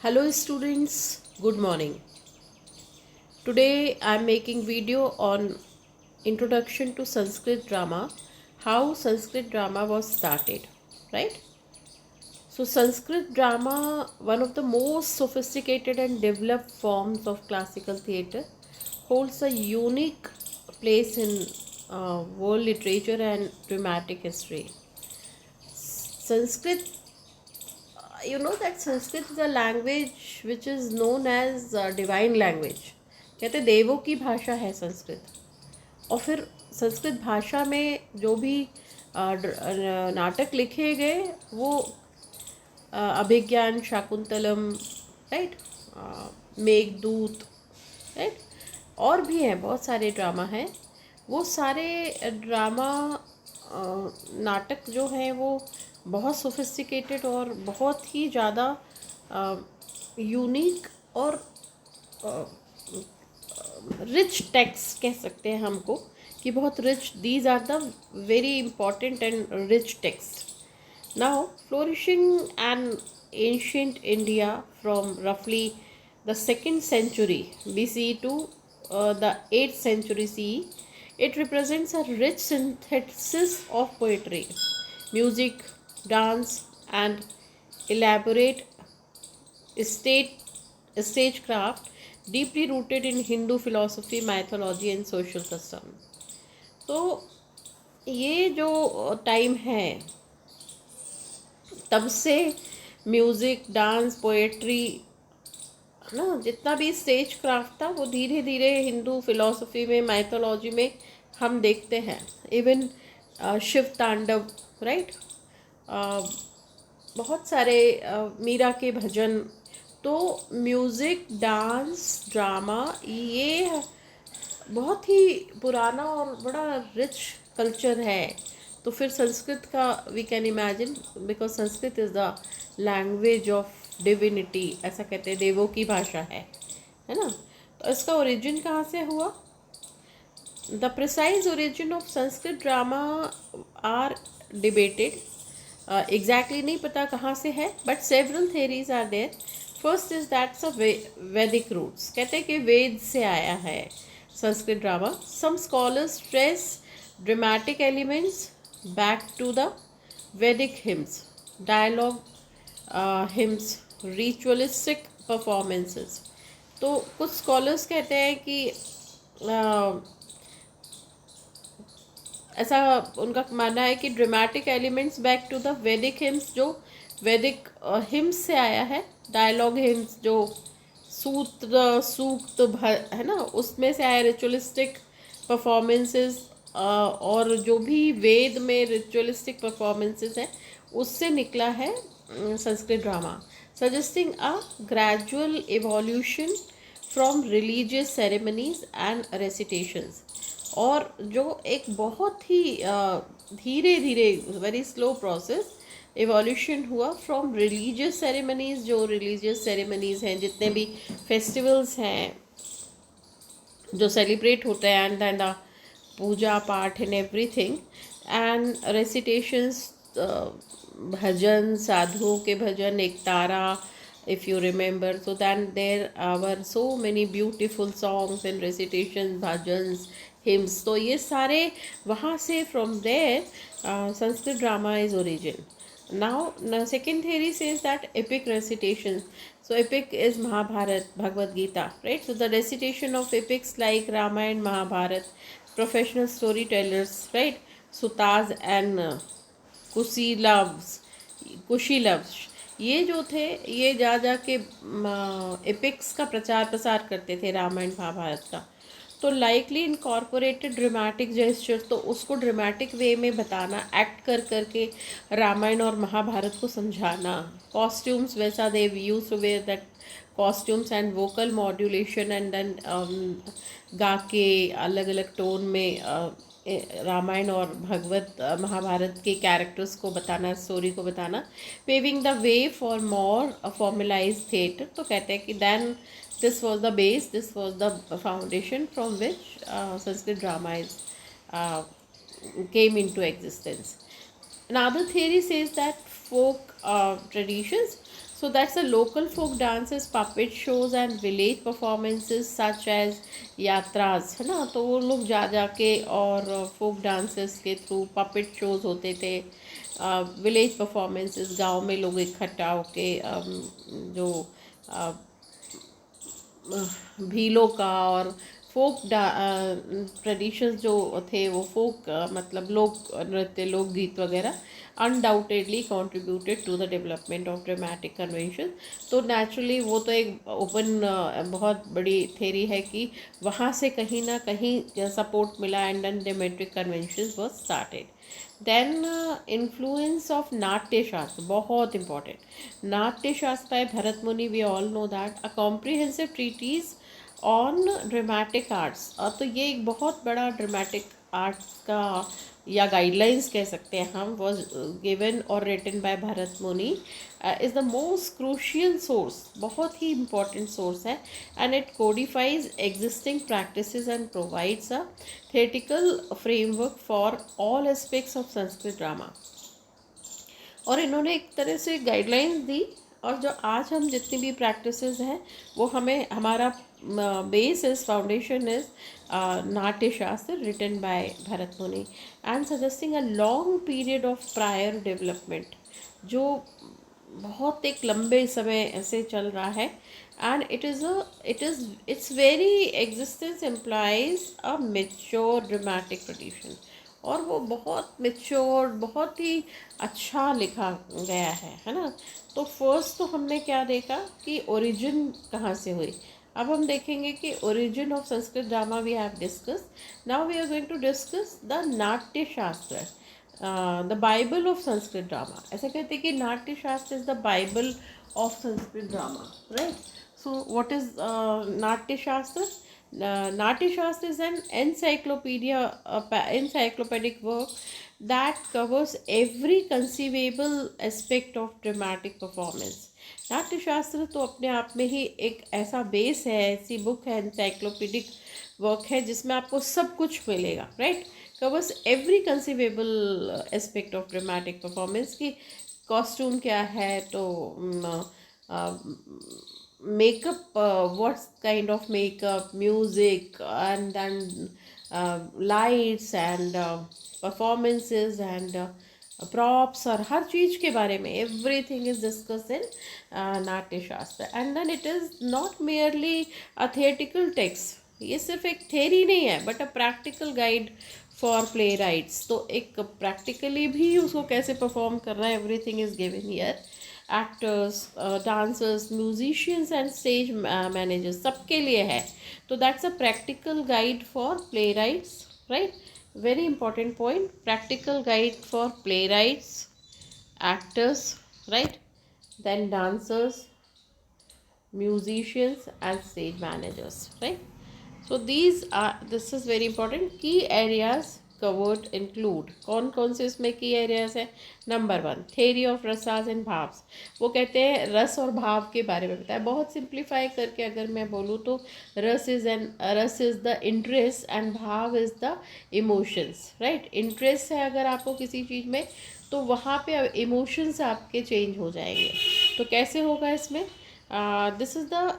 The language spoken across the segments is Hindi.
Hello students, good morning. Today I am making video on introduction to Sanskrit drama, how Sanskrit drama was started, right? So Sanskrit drama, one of the most sophisticated and developed forms of classical theatre, holds a unique place in world literature and dramatic history. Sanskrit, you know that Sanskrit is a language which is known as divine language. कहते देवों की भाषा है संस्कृत. और फिर संस्कृत भाषा में जो भी नाटक लिखे गए वो अभिज्ञान शाकुंतलम, राइट, मेघदूत, राइट, और भी हैं, बहुत सारे ड्रामा हैं. वो सारे ड्रामा नाटक जो हैं वो बहुत सोफिस्टिकेटेड और बहुत ही ज़्यादा यूनिक और रिच टेक्स्ट कह सकते हैं हमको कि बहुत rich. These are the very important and rich text. Now flourishing and ancient India from रफली the 2nd century BC to the 8th century CE, it represents a rich synthesis of poetry, music, dance, and elaborate stagecraft deeply rooted in Hindu philosophy, mythology, and social custom. तो ये जो टाइम है तब से म्यूज़िक, डांस, पोएट्री ना, जितना भी स्टेज क्राफ्ट था वो धीरे धीरे हिंदू फिलॉसफी में, माइथोलॉजी में हम देखते हैं. इवन शिव तांडव, राइट, बहुत सारे मीरा के भजन. तो म्यूज़िक, डांस, ड्रामा ये बहुत ही पुराना और बड़ा रिच कल्चर है. तो फिर संस्कृत का we can imagine, because Sanskrit is the language of divinity, ऐसा कहते हैं, देवों की भाषा है ना. तो इसका ओरिजिन कहाँ से हुआ? The precise origin of Sanskrit drama are debated. Exactly नहीं पता कहाँ से है, but several theories are there. First is that's a Vedic roots. कहते हैं कि वेद से आया है Sanskrit drama. Some scholars stress dramatic elements back to the वैदिक hymns, dialogue hymns, ritualistic performances. तो कुछ स्कॉलर्स कहते हैं कि ऐसा उनका मानना है कि dramatic elements back to the वैदिक हिम्स, जो वैदिक हिम्स से आया है. डायलॉग हिम्स जो सूत्र सूक्त है ना, उसमें से आया. रिचुअलिस्टिक परफॉर्मेंसेस और जो भी वेद में रिचुअलिस्टिक परफॉर्मेंसेस हैं उससे निकला है Sanskrit drama, suggesting a gradual evolution from religious ceremonies and recitations. और जो एक बहुत ही धीरे धीरे, वेरी स्लो प्रोसेस, एवोल्यूशन हुआ फ्रॉम रिलीजियस सेरेमनीज. जो रिलीजियस सेरेमनीज हैं, जितने भी फेस्टिवल्स हैं जो सेलिब्रेट होते हैं, एंड देन द पूजा पाठ एंड एवरीथिंग, एंड रेसिटेशंस, भजन, साधुओं के भजन, एक तारा, if you remember. So then there were so many beautiful songs and recitations, bhajans, hymns. तो ये सारे वहाँ से from there Sanskrit drama is origin. Now second theory says that epic recitation. So epic is Mahabharata, Bhagavad Gita, right? So the recitation of epics like Ramayana, Mahabharata, professional storytellers, right? Sutas and कुशीलव्स, ये जो थे ये जा के एपिक्स का प्रचार प्रसार करते थे, रामायण महाभारत का. तो लाइकली इनकॉर्पोरेटेड ड्रामेटिक जेस्चर, तो उसको ड्रामेटिक वे में बताना, एक्ट कर करके रामायण और महाभारत को समझाना. कॉस्ट्यूम्स वैसा they use to wear that costumes, and vocal modulation, and then गा के अलग अलग टोन में रामायण और भगवत महाभारत के कैरेक्टर्स को बताना, स्टोरी को बताना, paving the way for more formalize theatre. तो कहते हैं कि then this was the base, this was the foundation from which Sanskrit drama is came into existence. Another theory says that folk traditions. So that's a local folk dances, puppet shows and village performances such as यात्राज, है ना, तो वो लोग जा जा के और फोक डांसेस के थ्रू पपेट शोज होते थे, विलेज परफॉर्मेंसेस, गांव में लोग इकट्ठा होके जो भीलों का और फोक ट्रेडिशंस जो थे वो फोक मतलब लोक नृत्य, लोकगीत वगैरह undoubtedly contributed to the development of dramatic convention. तो नेचुरली वो तो एक ओपन बहुत बड़ी थेरी है कि वहाँ से कहीं ना कहीं सपोर्ट मिला and then dramatic convention was started. Then influence of Natya Shastra, बहुत important. Natya Shastra by Bharat Muni, we all know that, a comprehensive treatise on dramatic arts. तो ये एक बहुत बड़ा ड्रामेटिक आर्ट्स का या गाइडलाइंस कह सकते हैं हम, वॉज गिवन और written by Bharat Muni, is the most crucial source, बहुत ही इम्पॉर्टेंट सोर्स है, and it codifies existing practices and provides a theoretical framework for all aspects of Sanskrit drama. और इन्होंने एक तरह से गाइडलाइंस दी, और जो आज हम जितनी भी प्रैक्टिसेस हैं वो हमें, हमारा base is, foundation is Natya शास्त्र रिटन बाय भरत मुनि, and suggesting a long period of prior development, जो बहुत एक लंबे समय ऐसे चल रहा है, and it's very existence implies a mature dramatic tradition, और वो बहुत मेच्योर, बहुत ही अच्छा लिखा गया है ना। तो फर्स्ट तो हमने क्या देखा कि ओरिजिन कहाँ से हुई। अब हम देखेंगे कि origin of Sanskrit drama we have discuss. Now we are going to discuss the Natya Shastra, the Bible of Sanskrit drama. ऐसा कहते हैं कि Natya Shastra is the Bible of Sanskrit drama, right. So what is Natya Shastra? Natya Shastra is an encyclopedic work that covers every conceivable aspect of dramatic performance. नाट्य शास्त्र तो अपने आप में ही एक ऐसा बेस है, ऐसी बुक है, एनसाइक्लोपीडिक वर्क है जिसमें आपको सब कुछ मिलेगा, right. Covers every conceivable aspect of dramatic performance की कॉस्ट्यूम क्या है, तो makeup, what kind of makeup, music, and then lights and performances and props, और हर चीज़ के बारे में everything is discussed in Natya Shastra. And then it is not merely a theoretical text, ये सिर्फ एक थेरी नहीं है but a practical guide for playwrights. तो एक प्रैक्टिकली भी उसको कैसे परफॉर्म करना है, everything is given here. Actors, dancers, musicians and stage managers, सबके लिए है। तो that's a practical guide for playwrights, right. Very important point, practical guide for playwrights, actors, right, then dancers, musicians and stage managers, right. So this is very important. Key areas covered include, कौन कौन से इसमें की एरियाज है? Number 1, theory of rasas and bhavas. वो कहते हैं रस और भाव के बारे में बताया, बहुत सिंप्लीफाई करके अगर मैं बोलूँ तो रस इज द इंटरेस्ट एंड भाव is the emotions, right. Interest है अगर आपको किसी चीज़ में, तो वहाँ पे इमोशंस आपके चेंज हो जाएंगे। तो कैसे होगा इसमें? This is the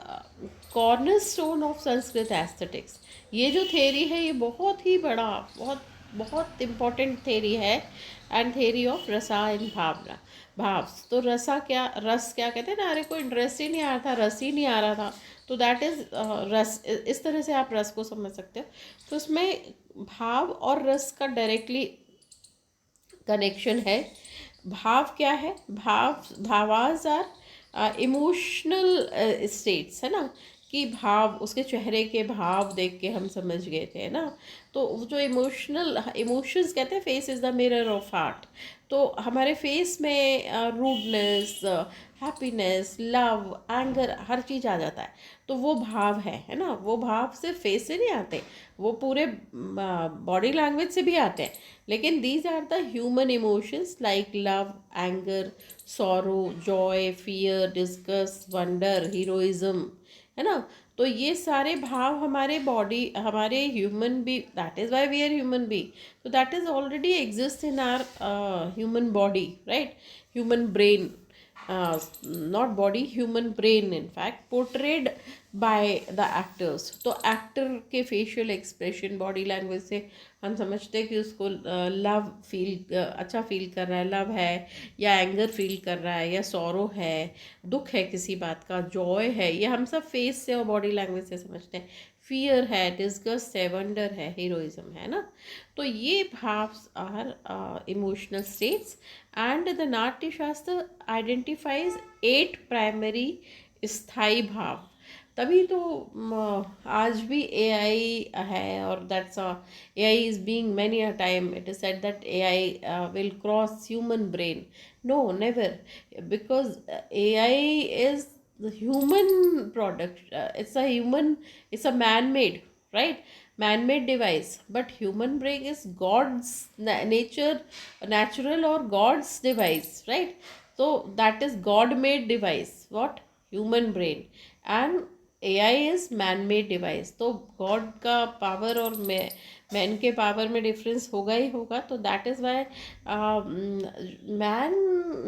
corner stone of Sanskrit aesthetics. ये जो थेरी है ये बहुत ही बड़ा, बहुत बहुत इम्पॉर्टेंट थेरी है, एंड थेरी ऑफ रसा इन भावना, भाव्स। तो रसा क्या, रस क्या कहते हैं ना, अरे कोई इंटरेस्ट ही नहीं आ रहा था, रस ही नहीं आ रहा था, तो दैट इज़ रस। इस तरह से आप रस को समझ सकते हो। तो उसमें भाव और रस का डायरेक्टली कनेक्शन है। भाव क्या है? भावाज आर इमोशनल स्टेट्स, है ना, कि भाव, उसके चेहरे के भाव देख के हम समझ गए थे ना। तो जो इमोशंस कहते हैं, face is the mirror of heart. तो हमारे फेस में रूडनेस, हैप्पीनेस, लव, एंगर, हर चीज़ आ जाता है। तो वो भाव है ना। वो भाव सिर्फ फेस से नहीं आते, वो पूरे बॉडी लैंग्वेज से भी आते हैं। लेकिन these are the human emotions like love, anger, sorrow, joy, fear, disgust, wonder, heroism, है ना। तो ये सारे भाव हमारे बॉडी, हमारे ह्यूमन बी, that is why we are human बी। तो that is already exist in our human body, right, human brain. Not body, human brain in fact, portrayed by the actors. तो एक्टर के फेशियल एक्सप्रेशन, बॉडी लैंग्वेज से हम समझते हैं कि उसको लव फील, अच्छा फील कर रहा है, लव है, या एंगर फील कर रहा है, या सॉरो है, दुख है किसी बात का, जॉय है, ये हम सब फेस से और बॉडी लैंग्वेज से समझते हैं। फियर है, डिस्गस्ट है, वंडर है, हीरोइज्म है ना। तो ये bhavas are emotional states, and the Natya Shastra identifies 8 primary स्थायी भाव। तभी तो आज भी एआई है, और that's AI is being many a time it is said that AI will cross human brain. No, never, because AI is the human product, it's a man-made, right, man-made device, but human brain is god's natural or god's device, right? So that is god-made device, what, human brain, and AI is man-made device. तो God का पावर और मैन के पावर में डिफरेंस होगा ही होगा। तो that is why man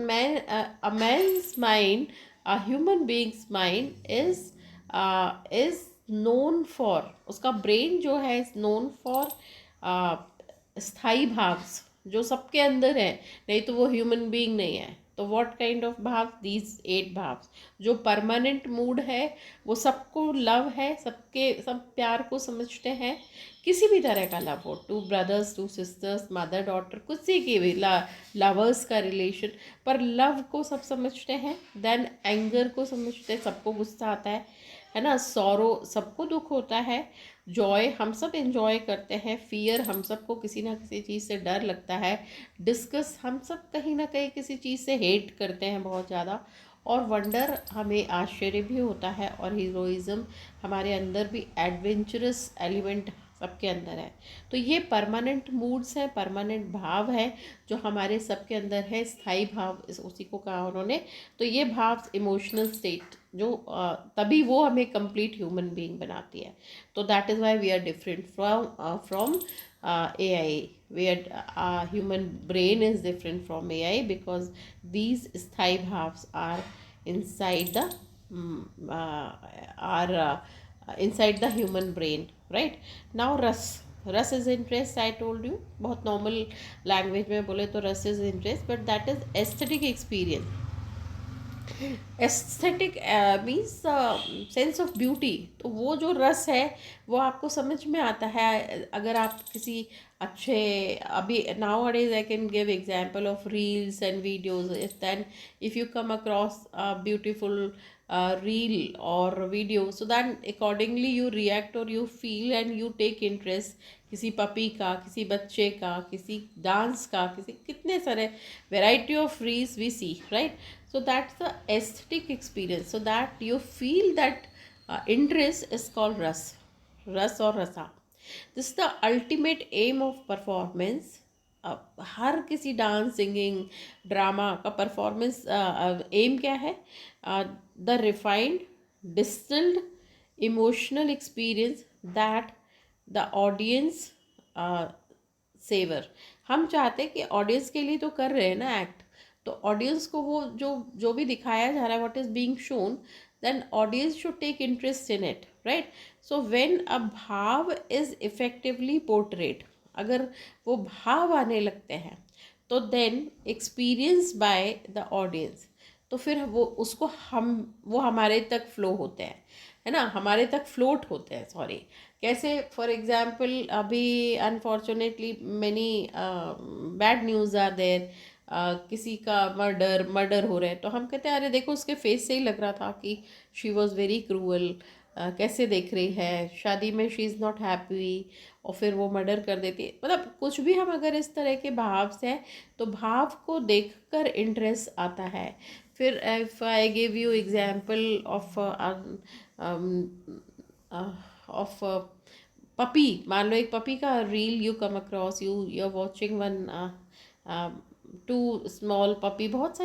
man a man's mind, a human being's mind is known for, उसका ब्रेन जो है इज नोन फॉर स्थाई भाव्स जो सबके अंदर है, नहीं तो वो ह्यूमन बीइंग नहीं है। तो व्हाट काइंड ऑफ भाव, दीज 8 भाव्स। जो परमानेंट मूड है वो सबको लव है, सबके सब प्यार को समझते हैं, किसी भी तरह का लव हो, 2 ब्रदर्स, 2 सिस्टर्स, मदर डॉटर, कुछ की भी लवर्स का रिलेशन, पर लव को सब समझते हैं। देन एंगर को समझते हैं, सबको गुस्सा आता है ना। सॉरो, सबको दुख होता है। जॉय हम सब एंजॉय करते हैं। फियर, हम सबको किसी ना किसी चीज़ से डर लगता है। डिस्कस, हम सब कहीं ना कहीं किसी चीज़ से हेट करते हैं बहुत ज़्यादा। और वंडर, हमें आश्चर्य भी होता है। और हीरोइज्म, हमारे अंदर भी एडवेंचरस एलिमेंट सबके अंदर है। तो ये परमानेंट मूड्स हैं, परमानेंट भाव है जो हमारे सबके अंदर है। स्थायी भाव उसी को कहा उन्होंने। तो ये भाव इमोशनल स्टेट जो तभी वो हमें कंप्लीट ह्यूमन बीइंग बनाती है। तो that is why we are different from AI. We are human brain is different from AI because these स्थायी भाव्स are inside the are inside the human brain, right? Now रस is interest, I told you. बहुत नॉर्मल लैंग्वेज में बोले तो रस is interest, but that is aesthetic experience. Aesthetic means sense of beauty. तो वो जो रस है वो आपको समझ में आता है अगर आप किसी अच्छे, अभी nowadays I can give example of reels and videos. Than if you come across beautiful reel or video, so then accordingly you react or you feel and you take interest किसी पपी का, किसी बच्चे का, किसी डांस का, किसी कितने सारे variety of reels we see, right? So that's the aesthetic experience. So that you feel that interest is called ras or rasa. This is the ultimate aim of performance. हर किसी डांस, सिंगिंग, ड्रामा का परफॉर्मेंस एम क्या है? The refined, distilled emotional experience that the audience savour. हम चाहते हैं कि ऑडियंस के लिए तो कर रहे हैं ना एक्ट, तो ऑडियंस को वो जो भी दिखाया जा रहा है, what is being shown, then audience should take interest in it, right? So when a bhav is effectively portrayed, अगर वो भाव आने लगते हैं तो then experience by the audience, तो फिर वो उसको वो हमारे तक फ्लो होते हैं, है ना, हमारे तक फ्लोट होते हैं, सॉरी। कैसे? फॉर एग्जाम्पल अभी unfortunately many bad news are there, किसी का मर्डर हो रहे हैं, तो हम कहते हैं अरे देखो उसके फेस से ही लग रहा था कि शी वॉज़ वेरी क्रूअल, कैसे देख रही है, शादी में शी इज़ नॉट हैप्पी, और फिर वो मर्डर कर देती है। मतलब कुछ भी हम अगर इस तरह के भाव से हैं तो भाव को देखकर इंटरेस्ट आता है। फिर if I give you example of puppy, मान लो एक पपी का reel you come across, you are watching one two small puppy, बहुत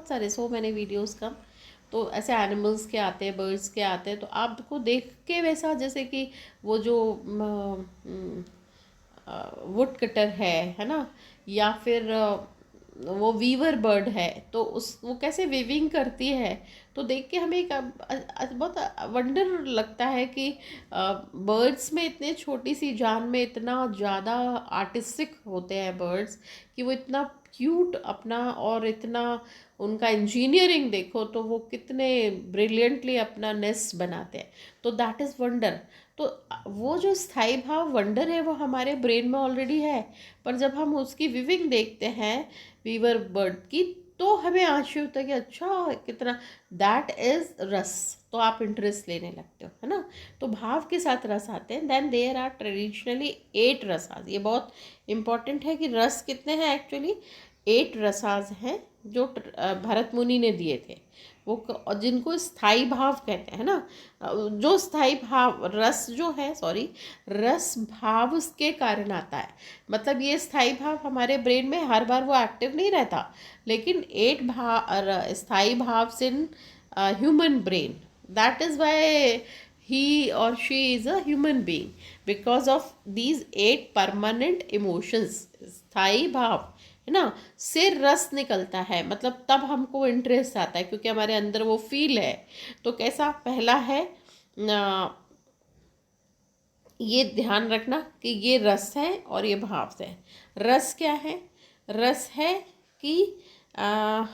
सारे सो मैनी वीडियोज़ का। तो ऐसे एनिमल्स के आते हैं, बर्ड्स के आते हैं, तो आपको देख के वैसा जैसे कि वो जो वुड कटर है ना, या फिर वो वीवर बर्ड है, तो उस वो कैसे वीविंग करती है, तो देख के हमें एक बहुत वंडर लगता है कि बर्ड्स में इतने छोटी सी जान में इतना ज़्यादा आर्टिस्टिक होते हैं बर्ड्स, कि वो इतना क्यूट अपना, और इतना उनका इंजीनियरिंग देखो तो वो कितने ब्रिलियंटली अपना नेस्ट बनाते हैं। तो दैट इज़ वंडर। तो वो जो स्थाई भाव वंडर है वो हमारे ब्रेन में ऑलरेडी है, पर जब हम उसकी विविंग देखते हैं वीवर बर्ड की, तो हमें आश्चर्य होता है कि अच्छा कितना, दैट इज रस। तो आप इंटरेस्ट लेने लगते हो, है ना। तो भाव के साथ रस आते हैं। Then there are traditionally 8 rasas. ये बहुत इंपॉर्टेंट है कि रस कितने हैं एक्चुअली। 8 रसाज हैं जो भरत मुनि ने दिए थे, वो और जिनको स्थाई भाव कहते हैं ना। जो स्थाई भाव रस जो है, सॉरी, रस भाव के कारण आता है। मतलब ये स्थाई भाव हमारे ब्रेन में हर बार वो एक्टिव नहीं रहता, लेकिन 8 स्थाई भाव in human brain, that is why he or she is a human being, because of these 8 permanent emotions। स्थाई भाव है ना, से रस निकलता है, मतलब तब हमको इंटरेस्ट आता है, क्योंकि हमारे अंदर वो फील है। तो कैसा, पहला है ये ध्यान रखना कि ये रस है और ये भाव है। रस क्या है? रस है कि आ,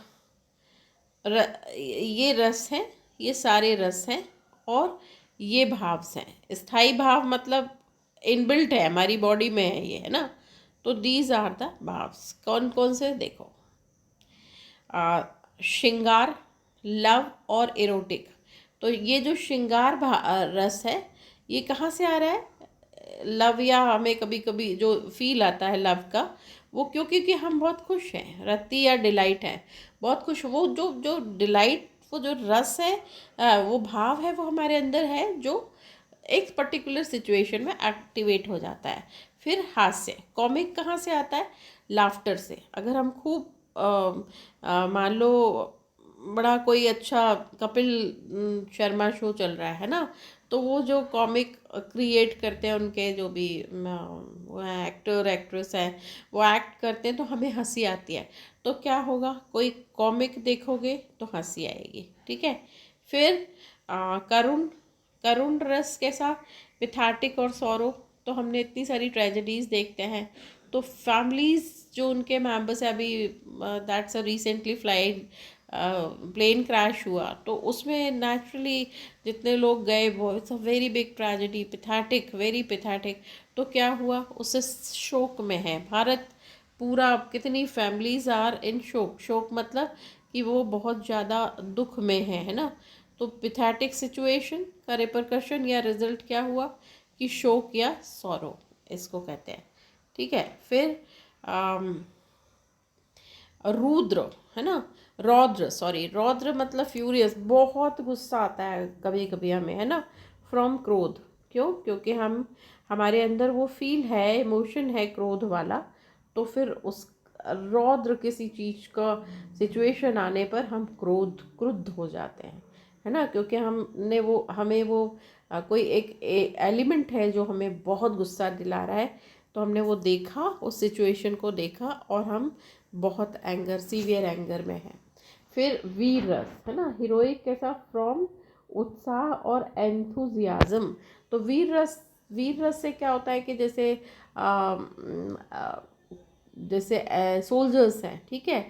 ये रस है, ये सारे रस हैं, और ये भाव हैं। स्थाई भाव मतलब इनबिल्ट है, हमारी बॉडी में है ये, है ना। तो दीज आर द भाव्स। कौन कौन से देखो, श्रृंगार, लव और इरोटिक। तो ये जो श्रृंगार रस है, ये कहाँ से आ रहा है? लव, या हमें कभी कभी जो फील आता है लव का, वो क्योंकि हम बहुत खुश हैं, रति या डिलाइट है, बहुत खुश। वो जो जो डिलाइट, वो जो रस है, वो भाव है, वो हमारे अंदर है, जो एक पर्टिकुलर सिचुएशन में एक्टिवेट हो जाता है। फिर हास्य, कॉमिक कहाँ से आता है? लाफ्टर से। अगर हम खूब मान लो बड़ा कोई अच्छा कपिल शर्मा शो चल रहा है ना, तो वो जो कॉमिक क्रिएट करते हैं, उनके जो भी वो एक्टर एक्ट्रेस है, वो एक्ट करते हैं, तो हमें हंसी आती है। तो क्या होगा, कोई कॉमिक देखोगे तो हंसी आएगी, ठीक है। फिर करुण, करुण रस कैसा? पिथाटिक और सौरो। तो हमने इतनी सारी ट्रेजेडीज देखते हैं, तो फैमिलीज जो उनके मेंबर्स है, अभी that's a recently flight plane crash हुआ, तो उसमें नेचुरली जितने लोग गए, वो it's a very big tragedy, pathetic, very pathetic. तो क्या हुआ, उससे शोक में है भारत पूरा। कितनी फैमिलीज आर इन शोक। शोक मतलब कि वो बहुत ज़्यादा दुख में है ना। तो पिथैटिक सिचुएशन का रिपरकशन या रिजल्ट क्या हुआ कि शोक या सॉरो, इसको कहते हैं, ठीक है। फिर रुद्र, है ना, रौद्र, सॉरी, रौद्र मतलब फ्यूरियस, बहुत गुस्सा आता है कभी कभी हमें, है ना। फ्रॉम क्रोध, क्यों? क्योंकि हमारे अंदर वो फील है, इमोशन है क्रोध वाला। तो फिर उस रौद्र किसी चीज़ का सिचुएशन आने पर हम क्रुद्ध हो जाते हैं, है ना। क्योंकि हमने वो, हमें वो कोई एक एलिमेंट है जो हमें बहुत गुस्सा दिला रहा है, तो हमने वो देखा, उस सिचुएशन को देखा, और हम बहुत एंगर, सीवियर एंगर में है। फिर वीर रस, है ना, हीरोइक कैसा? फ्रॉम उत्साह और एंथुजियाज्म। तो वीर रस से क्या होता है कि जैसे जैसे सोल्जर्स हैं, ठीक है,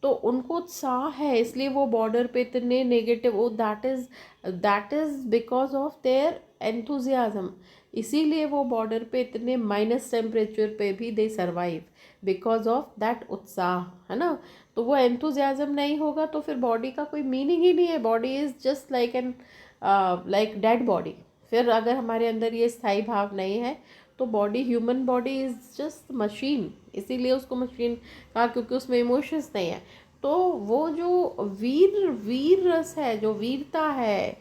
तो उनको उत्साह है, इसलिए वो बॉर्डर पे इतने नेगेटिव, वो that is because of their enthusiasm. इसीलिए वो बॉर्डर पे इतने माइनस टेम्परेचर पे भी दे सर्वाइव, बिकॉज ऑफ दैट उत्साह, है ना। तो वो एंथुजियाज्म नहीं होगा तो फिर बॉडी का कोई मीनिंग ही नहीं है। Body is just like dead body. फिर अगर हमारे अंदर ये स्थायी भाव नहीं है, तो body, human body is just machine. इसीलिए उसको मशीन कहा, क्योंकि उसमें इमोशंस नहीं है। तो वो जो वीर रस है, जो वीरता है,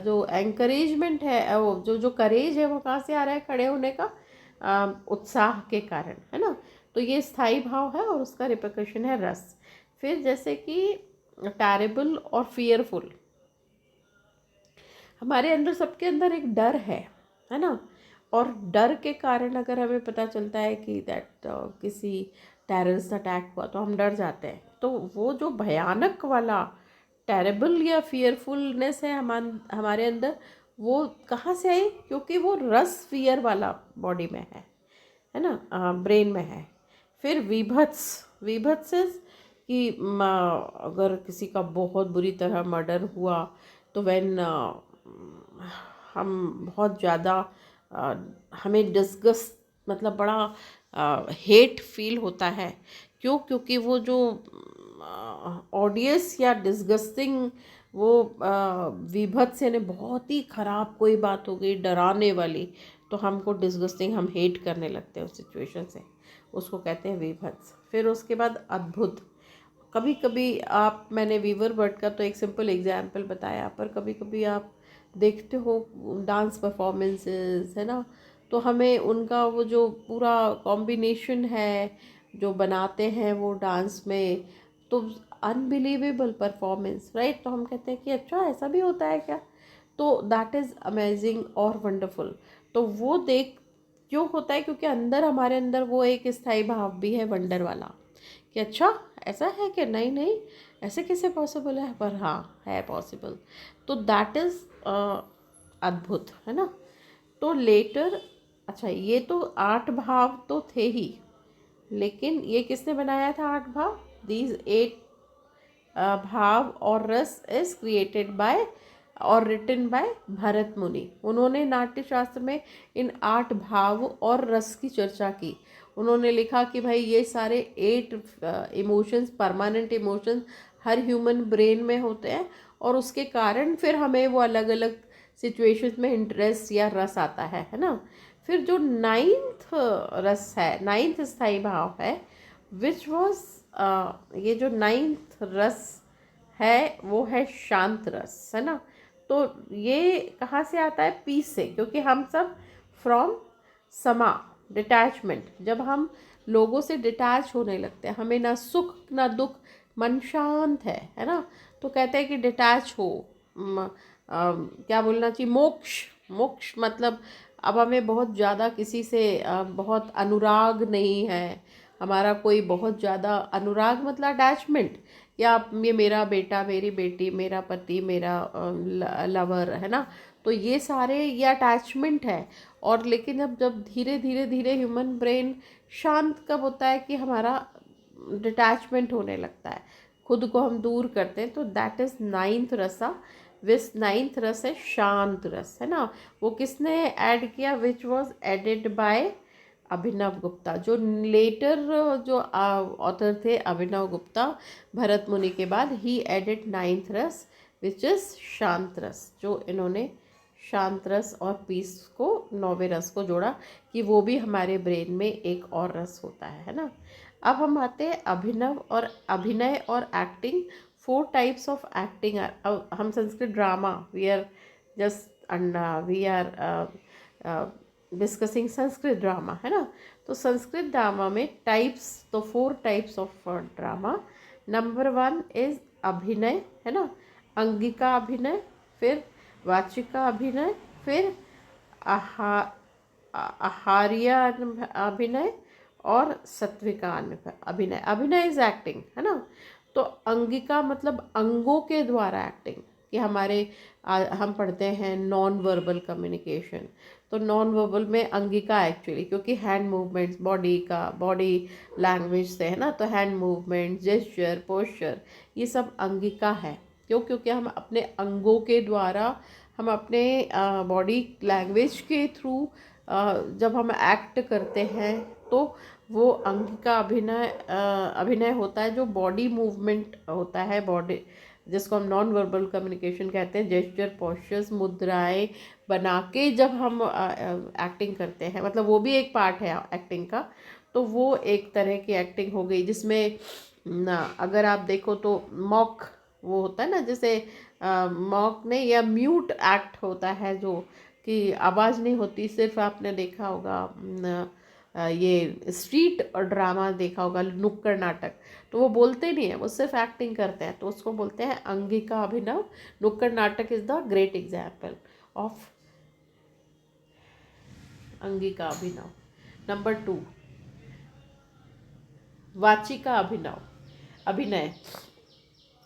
जो एंकरेजमेंट है, वो जो करेज है, वो कहाँ से आ रहा है? खड़े होने का उत्साह के कारण, है ना। तो ये स्थायी भाव है और उसका रिपरकशन है रस। फिर जैसे कि टेरेबल और फियरफुल, हमारे अंदर, सबके अंदर एक डर है ना। और डर के कारण अगर हमें पता चलता है कि दैट किसी टेररिस्ट अटैक हुआ तो हम डर जाते हैं। तो वो जो भयानक वाला टेरेबल या फियरफुलनेस है हमारे अंदर, वो कहाँ से आई? क्योंकि वो रस फियर वाला बॉडी में है ना, ब्रेन में है। फिर विभत्स, विभत्स कि अगर किसी का बहुत बुरी तरह मर्डर हुआ तो व्हेन हम बहुत ज़्यादा हमें डिस्गस्ट, मतलब बड़ा हेट फील होता है। क्यों? क्योंकि वो जो ऑडियंस या डिस्गस्टिंग वो विभत्स यानी बहुत ही ख़राब कोई बात हो गई डराने वाली, तो हमको डिस्गस्टिंग, हम हेट करने लगते हैं उस सिचुएशन से, उसको कहते हैं विभत्स। फिर उसके बाद अद्भुत। कभी कभी आप, मैंने वीवर वर्ड का तो एक सिंपल एग्जाम्पल बताया, पर कभी कभी आप देखते हो डांस परफॉर्मेंसेस, है ना, तो हमें उनका वो जो पूरा कॉम्बिनेशन है जो बनाते हैं वो डांस में, तो अनबिलीवेबल परफॉर्मेंस, राइट। तो हम कहते हैं कि अच्छा ऐसा भी होता है क्या? तो दैट इज़ अमेजिंग और वंडरफुल। तो वो देख क्यों होता है? क्योंकि अंदर, हमारे अंदर वो एक स्थायी भाव भी है वंडर वाला, कि अच्छा ऐसा है कि नहीं नहीं, ऐसे कैसे पॉसिबल है, पर हाँ है पॉसिबल। तो दैट इज़ अद्भुत, है ना। तो लेटर, अच्छा ये तो 8 भाव तो थे ही, लेकिन ये किसने बनाया था 8 भाव? दीज 8 भाव और रस इज क्रिएटेड बाय और रिटन बाय भरत मुनि। उन्होंने नाट्य शास्त्र में इन 8 भाव और रस की चर्चा की। उन्होंने लिखा कि भाई ये सारे 8 इमोशंस, परमानेंट इमोशंस हर ह्यूमन ब्रेन में होते हैं, और उसके कारण फिर हमें वो अलग अलग सिचुएशंस में इंटरेस्ट या रस आता है ना। फिर जो 9th रस है, 9th स्थायी भाव है, विच वॉज, ये जो 9th रस है वो है शांत रस, है ना। तो ये कहाँ से आता है? पीस से, क्योंकि हम सब फ्रॉम समा, डिटैचमेंट, जब हम लोगों से डिटैच होने लगते हैं, हमें ना सुख ना दुख, मन शांत है ना, तो कहते हैं कि डिटैच हो, क्या बोलना चाहिए, मोक्ष। मोक्ष मतलब अब हमें बहुत ज़्यादा किसी से बहुत अनुराग नहीं है, हमारा कोई बहुत ज़्यादा अनुराग मतलब अटैचमेंट, या ये मेरा बेटा, मेरी बेटी, मेरा पति, मेरा लवर, है ना। तो ये सारे ये अटैचमेंट है। और लेकिन अब जब धीरे धीरे धीरे ह्यूमन ब्रेन शांत कब होता है? कि हमारा डिटैचमेंट होने लगता है, खुद को हम दूर करते हैं, तो दैट इज़ 9th रसा। विस 9th रस है शांत रस, है ना। वो किसने ऐड किया? Which was added by Abhinav Gupta, जो लेटर जो ऑथर थे अभिनव गुप्ता, भरत मुनि के बाद, ही एडेड 9th रस विच इज़ शांत रस। जो इन्होंने शांत रस और पीस को, 9वें रस को जोड़ा, कि वो भी हमारे ब्रेन में एक और रस होता है ना। अब हम आते हैं अभिनव और अभिनय और एक्टिंग। 4 types of acting. हम Sanskrit drama, we are just we are discussing Sanskrit drama, है ना। तो संस्कृत ड्रामा में टाइप्स, तो 4 types of drama. Number 1 is abhinaya, है ना, अंगिका अभिनय, फिर वाचिका अभिनय, फिर आहा आहार्य अभिनय, और सत्विका अभिनय। अभिनय इज एक्टिंग, है ना। तो अंगिका मतलब अंगों के द्वारा एक्टिंग, कि हमारे हम पढ़ते हैं नॉन वर्बल कम्युनिकेशन, तो नॉन वर्बल में अंगिका एक्चुअली, क्योंकि हैंड मूवमेंट्स, बॉडी का, बॉडी लैंग्वेज से, है ना, तो हैंड मूवमेंट, जेस्चर, पोस्चर, ये सब अंगिका है। क्यों? क्योंकि हम अपने अंगों के द्वारा, हम अपने बॉडी लैंग्वेज के थ्रू जब हम एक्ट करते हैं, तो वो अंग का अभिनय होता है, जो बॉडी मूवमेंट होता है, बॉडी जिसको हम नॉन वर्बल कम्युनिकेशन कहते हैं, जेस्चर, पोस्चर्स, मुद्राएं बना के जब हम एक्टिंग करते हैं, मतलब वो भी एक पार्ट है एक्टिंग का। तो वो एक तरह की एक्टिंग हो गई, जिसमें ना अगर आप देखो तो मॉक वो होता है ना, जैसे मॉक नहीं, या म्यूट एक्ट होता है, जो कि आवाज़ नहीं होती, सिर्फ आपने देखा होगा ये स्ट्रीट ड्रामा देखा होगा, नुक्कड़ नाटक, तो वो बोलते नहीं है, वो सिर्फ एक्टिंग करते हैं, तो उसको बोलते हैं अंगिका अभिनव। नुक्कड़ नाटक is the great example of Angika Abhinav. Number 2, वाचिका अभिनव, अभिनय,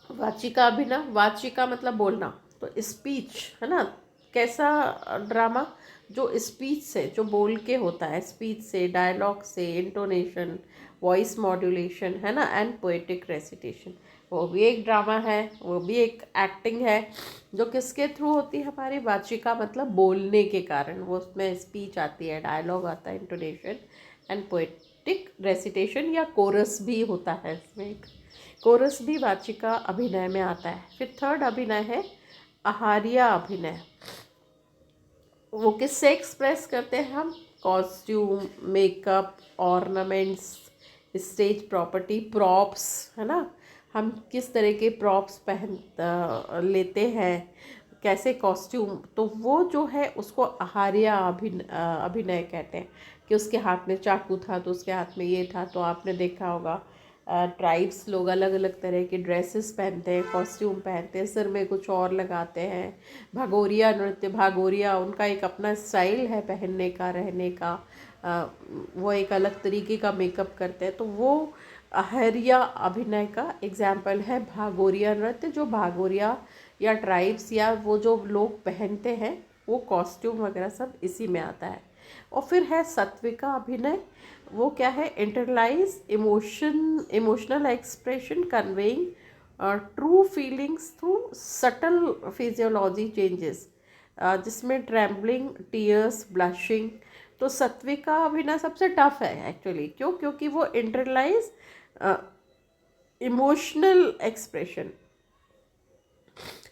वाचिका अभिनव, वाचिका मतलब बोलना, तो स्पीच है ना। कैसा ड्रामा, जो स्पीच से, जो बोल के होता है, स्पीच से, डायलॉग से, इंटोनेशन, वॉइस मॉड्यूलेशन है ना, एंड पोएटिक रेसिटेशन, वो भी एक ड्रामा है, वो भी एक एक्टिंग है, जो किसके थ्रू होती है, हमारी वाचिका मतलब बोलने के कारण, वो उसमें स्पीच आती है, डायलॉग आता है, इंटोनेशन एंड पोएटिक रेसिटेशन, या कोरस भी होता है इसमें, एक कोरस भी वाचिका अभिनय में आता है। फिर थर्ड अभिनय है आहार्य अभिनय। वो किससे एक्सप्रेस करते हैं हम, costume, makeup, ornaments, stage property, props है ना, हम किस तरह के प्रॉप्स लेते हैं, कैसे कॉस्ट्यूम, तो वो जो है उसको आहार्य अभिनय कहते हैं। कि उसके हाथ में चाकू था तो उसके हाथ में ये था, तो आपने देखा होगा ट्राइब्स लोग अलग अलग तरह के ड्रेसेस पहनते हैं, कॉस्ट्यूम पहनते हैं, सिर में कुछ और लगाते हैं। भागोरिया नृत्य, भागोरिया उनका एक अपना स्टाइल है पहनने का, रहने का, वो एक अलग तरीके का मेकअप करते हैं, तो वो आहार्य अभिनय का एग्जाम्पल है भागोरिया नृत्य, जो भागोरिया या ट्राइब्स या वो जो लोग पहनते हैं, वो कॉस्ट्यूम वगैरह सब इसी में आता है। और फिर है सात्विका अभिनय, वो क्या है, internalise emotional expression conveying true feelings through subtle physiology changes, जिसमें ट्रैम्बलिंग, टीयर्स, ब्लशिंग। तो सात्विका अभिनय सबसे टफ है एक्चुअली, क्यों, क्योंकि वो इंटरलाइज इमोशनल एक्सप्रेशन,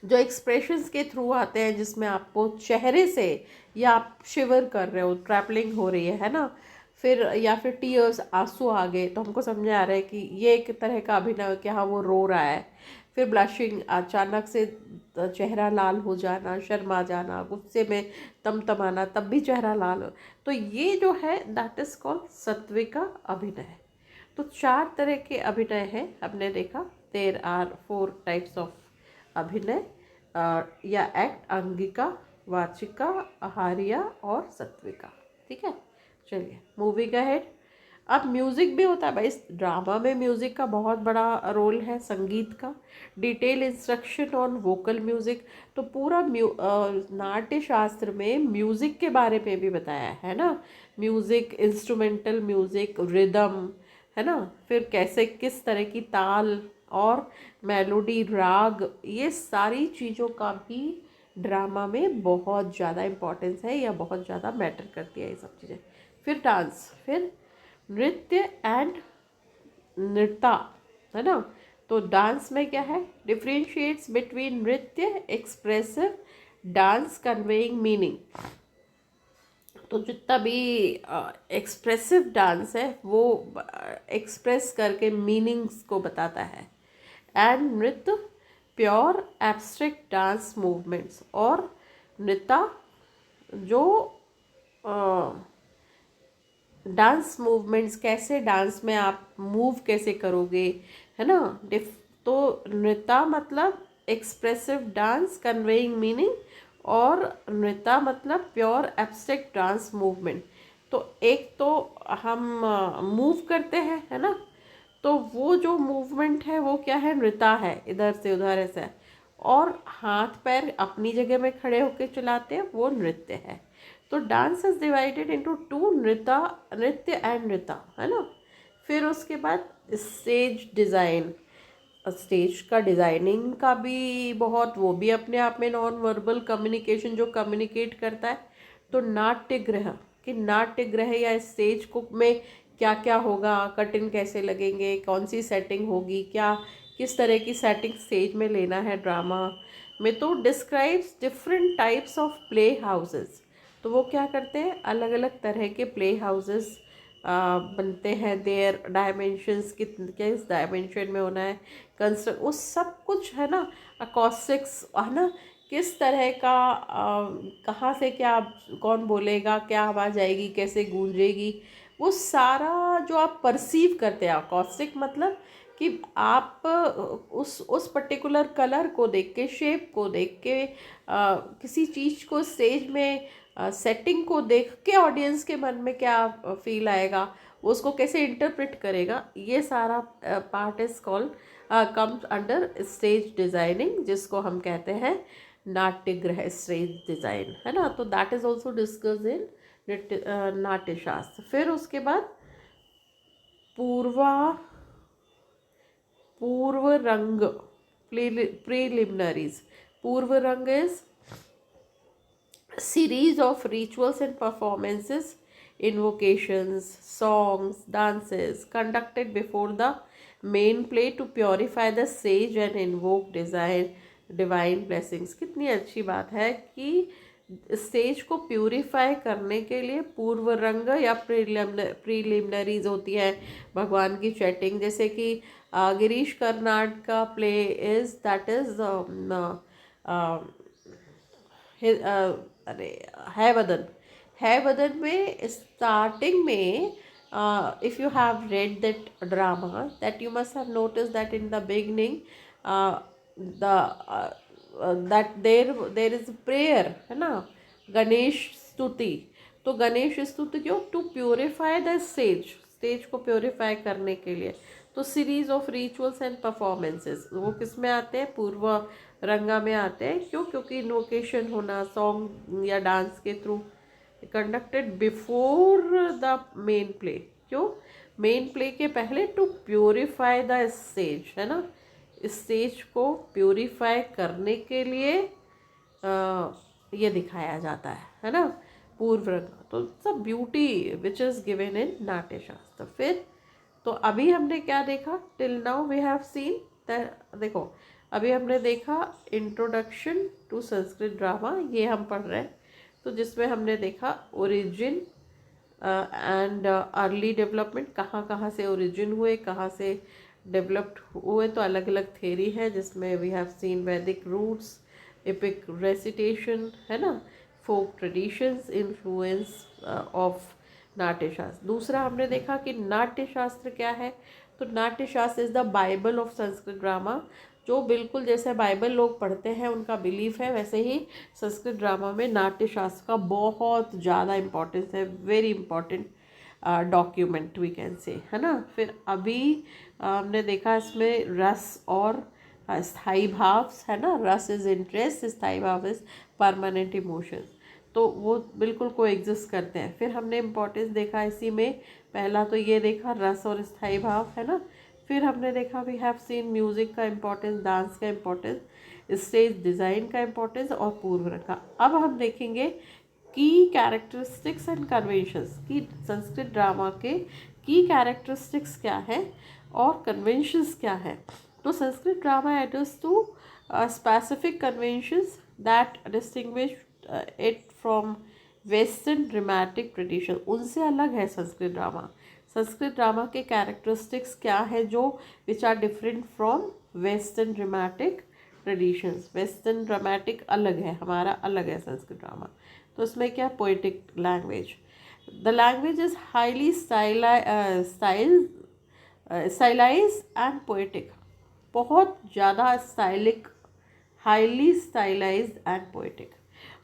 जो एक्सप्रेशंस के थ्रू आते हैं, जिसमें आपको चेहरे से, या आप शिवर कर रहे हो, ट्रैपलिंग हो रही है ना, फिर या फिर टीयर्स, आंसू आ गए, तो हमको समझ आ रहा है कि ये एक तरह का अभिनय कि हाँ वो रो रहा है। फिर ब्लशिंग, अचानक से चेहरा लाल हो जाना, शर्मा जाना, गुस्से में तमतमाना, तब भी चेहरा लाल हो, तो ये जो है दैट इज कॉल्ड सात्विका अभिनय। तो 4 तरह के अभिनय हैं, हमने देखा, देयर आर 4 टाइप्स ऑफ अभिनय या एक्ट, अंगिका, वाचिका, आहार्य और सात्विका। ठीक है, चलिए मूविंग अहेड। अब म्यूज़िक भी होता है भाई, इस ड्रामा में म्यूज़िक का बहुत बड़ा रोल है, संगीत का। Detail instruction on vocal music, तो पूरा नाट्य शास्त्र में म्यूज़िक के बारे में भी बताया है ना, म्यूज़िक, इंस्ट्रूमेंटल म्यूज़िक, रिदम है ना, फिर कैसे किस तरह की ताल और मेलोडी, राग, ये सारी चीज़ों का भी ड्रामा में बहुत ज़्यादा इम्पोर्टेंस है, या बहुत ज़्यादा मैटर करती है ये सब चीज़ें। फिर डांस, फिर नृत्य एंड नृत्य है ना। तो डांस में क्या है, डिफ्रेंशिएट्स बिटवीन नृत्य, एक्सप्रेसिव डांस, कन्वेइंग मीनिंग। तो जितना भी एक्सप्रेसिव डांस है वो एक्सप्रेस करके मीनिंग्स को बताता है। एंड नृत्य प्योर एब्स्ट्रैक्ट डांस मूवमेंट्स, और नृत्य जो डांस मूवमेंट्स, कैसे डांस में आप मूव कैसे करोगे है ना। तो नृत्य मतलब एक्सप्रेसिव डांस कन्वेइंग मीनिंग, और नृत्य मतलब प्योर एब्स्ट्रैक्ट डांस मूवमेंट। तो एक तो हम मूव करते हैं है ना, तो वो जो मूवमेंट है वो क्या है, नृत्य है, इधर से उधर ऐसा। और हाथ पैर अपनी जगह में खड़े होकर चलाते हैं, वो नृत्य है। तो डांस इज डिवाइडेड इनटू 2, नृत्य एंड नृत्य है ना। फिर उसके बाद स्टेज डिज़ाइन, स्टेज का डिज़ाइनिंग का भी बहुत, वो भी अपने आप में नॉन वर्बल कम्युनिकेशन जो कम्युनिकेट करता है। तो नाट्यगृह, कि नाट्यगृह या स्टेज को में क्या क्या होगा, कर्टन कैसे लगेंगे, कौन सी सेटिंग होगी, क्या किस तरह की सेटिंग स्टेज में लेना है ड्रामा में। तो describes different types of play houses. तो वो क्या करते हैं, अलग अलग तरह के प्ले हाउसेस बनते हैं, देयर डायमेंशंस, किस डायमेंशन में होना है, कंस्ट्रक्ट, वो सब कुछ है ना, अकॉस्टिक्स है ना, किस तरह का कहाँ से क्या, कौन बोलेगा, क्या आवाज़ आएगी, कैसे गूंजेगी, वो सारा जो आप परसीव करते हैं। अकॉस्टिक मतलब कि आप उस पर्टिकुलर कलर को देख के, शेप को देख के, किसी चीज़ को स्टेज में सेटिंग को देख के ऑडियंस के मन में क्या फील आएगा, वो उसको कैसे इंटरप्रेट करेगा, ये सारा part is called comes under stage designing, जिसको हम कहते हैं नाट्यगृह स्टेज डिज़ाइन, है ना। तो that is also discuss in Natya Shastra. फिर उसके बाद पूर्वा पूर्व रंग, प्रीलिमिनरीज। पूर्व रंग is series of rituals and performances, invocations, songs, dances conducted before the main play to purify the sage and invoke divine blessings। कितनी अच्छी बात है कि स्टेज को प्यूरिफाई करने के लिए पूर्व रंग या प्रीलिमिनरीज होती है, भगवान की चैटिंग। जैसे कि गिरीश कर्नाड का प्ले इज दैट इज अरे है वदन। है वदन में स्टार्टिंग में if you have read that drama that you must have notice that in the beginning the that there is prayer, है ना, गणेश स्तुति। तो गणेश स्तुति क्यों? टू प्योरीफाई द स्टेज को प्योरीफाई करने के लिए। तो series of rituals and performances वो किस में आते हैं? पूर्व रंगा में आते हैं। क्यों? क्योंकि इन्वोकेशन होना सॉन्ग या डांस के through conducted before the main play. क्यों? मेन प्ले के पहले, टू प्योरीफाई द स्टेज, है ना, स्टेज को प्योरीफाई करने के लिए ये दिखाया जाता है ना, पूर्व रंग। तो सब beauty which is given in Natya Shastra. फिर तो अभी हमने क्या देखा? Till now we have seen, देखो अभी हमने देखा इंट्रोडक्शन टू संस्कृत ड्रामा, ये हम पढ़ रहे हैं। तो जिसमें हमने देखा ओरिजिन एंड अर्ली डेवलपमेंट, कहाँ कहाँ से ओरिजिन हुए, कहाँ से डेवलप्ड हुए। तो अलग अलग थेरी है जिसमें वी हैव सीन वैदिक रूट्स, एपिक रेसिटेशन, है ना, फोक ट्रेडिशंस, इन्फ्लुएंस ऑफ नाट्य शास्त्र। दूसरा हमने देखा कि नाट्य शास्त्र क्या है। तो नाट्य शास्त्र is the Bible of Sanskrit drama. जो बिल्कुल जैसे बाइबल लोग पढ़ते हैं उनका बिलीफ है, वैसे ही संस्कृत ड्रामा में नाट्य शास्त्र का बहुत ज़्यादा इम्पोर्टेंस है, very important document we can say, है ना। फिर अभी हमने देखा इसमें रस और स्थाई भाव, है ना। रस इज़ इंटरेस्ट, स्थाई भाव इज़ परमानेंट इमोशंस। तो वो बिल्कुल को एग्जिस्ट करते हैं। फिर हमने इम्पोर्टेंस देखा इसी में, पहला तो ये देखा रस और स्थाई भाव, है ना। फिर हमने देखा वी हैव सीन म्यूज़िक का इम्पोर्टेंस, डांस का इम्पोर्टेंस, स्टेज डिज़ाइन का इम्पोर्टेंस और पूर्व रंग का। अब हम देखेंगे की कैरेक्टरिस्टिक्स एंड कन्वेंशंस, की संस्कृत ड्रामा के की कैरेक्टरिस्टिक्स क्या है और कन्वेंशंस क्या है। तो Sanskrit drama adheres to specific conventions that distinguish it from western dramatic tradition. उनसे अलग है संस्कृत ड्रामा। संस्कृत ड्रामा के कैरेक्टरिस्टिक्स क्या है जो which are different from western dramatic traditions. Western dramatic अलग है, हमारा अलग है संस्कृत ड्रामा। तो इसमें क्या? Poetic language. The language is highly stylize and poetic. बहुत ज़्यादा stylistic, highly stylized and poetic.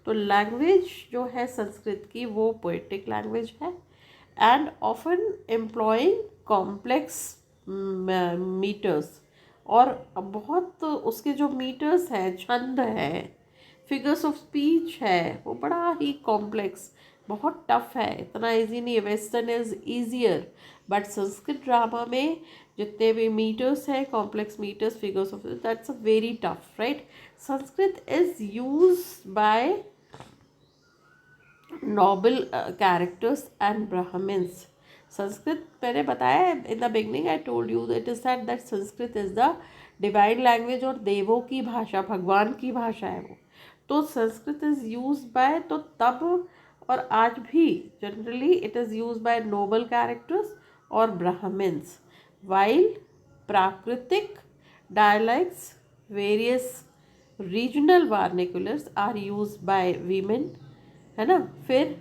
तो लैंग्वेज जो है संस्कृत की वो पोएटिक लैंग्वेज है and often employing complex metres. और बहुत उसके जो मीटर्स हैं, छंद है, फिगर्स ऑफ स्पीच है, वो बड़ा ही कॉम्प्लेक्स, बहुत टफ है, इतना इजी नहीं है। Western is easier, but Sanskrit drama में जितने भी मीटर्स हैं, complex metres, figures of, that's a very tough, right. Sanskrit is use by noble characters and Brahmins. Sanskrit मैंने बताया in the beginning, I told you it is that Sanskrit is the divine language और देवों की भाषा, भगवान की भाषा है वो। तो संस्कृत इज यूज बाय, तो तब और आज भी generally it is use by noble characters और ब्राह्मण्स, वाइल प्राकृतिक dialects, various regional vernaculars are use by women, है ना। फिर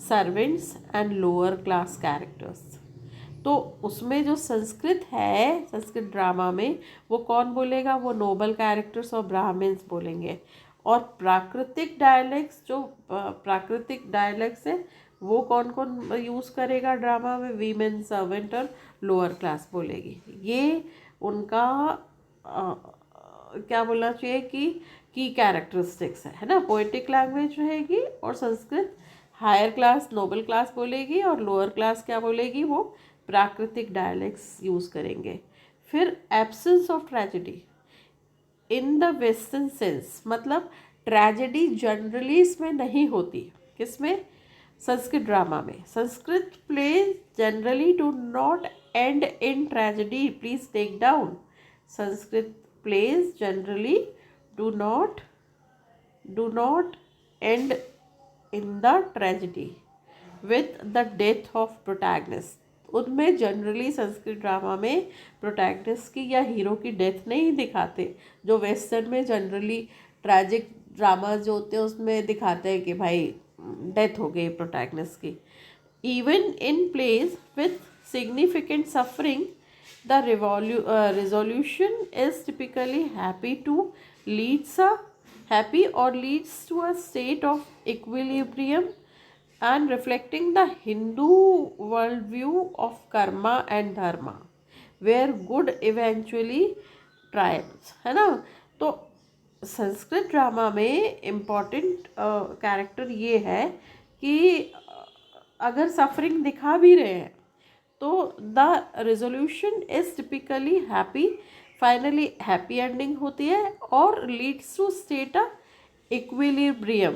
servants and lower class characters. तो उसमें जो संस्कृत है, संस्कृत ड्रामा में, वो कौन बोलेगा? वो नोबल कैरेक्टर्स और ब्राह्मण्स बोलेंगे। और प्राकृतिक डायलेक्ट्स, जो प्राकृतिक डायलेक्ट्स है वो कौन कौन यूज़ करेगा ड्रामा में? वीमेन सर्वेंट और लोअर क्लास बोलेगी। ये उनका क्या बोलना चाहिए कि की कैरेक्टरिस्टिक्स है ना। पोएटिक लैंग्वेज रहेगी और Sanskrit higher class noble class बोलेगी और लोअर क्लास क्या बोलेगी? वो प्राकृतिक डायलेक्ट्स यूज़ करेंगे। फिर absence of tragedy in the western sense, मतलब ट्रेजेडी जनरली इसमें नहीं होती। किसमें? संस्कृत ड्रामा में। Sanskrit plays generally do not end in tragedy. Please take down. Sanskrit plays generally do not end in the tragedy with the death of protagonist. उनमें जनरली संस्कृत ड्रामा में प्रोटैगनिस्ट की या हीरो की डेथ नहीं दिखाते। जो वेस्टर्न में जनरली ट्रैजिक ड्रामा जो होते हैं उसमें दिखाते हैं कि भाई डेथ हो गई प्रोटैगनिस्ट की। Even in place with significant suffering the resolution is typically happy or leads to a state of equilibrium and reflecting the Hindu worldview of karma and dharma, where good eventually triumphs, है ना। तो संस्कृत ड्रामा में इम्पॉर्टेंट कैरेक्टर ये है कि अगर सफरिंग दिखा भी रहे हैं तो the resolution is typically happy, finally happy ending होती है और leads to state a equilibrium,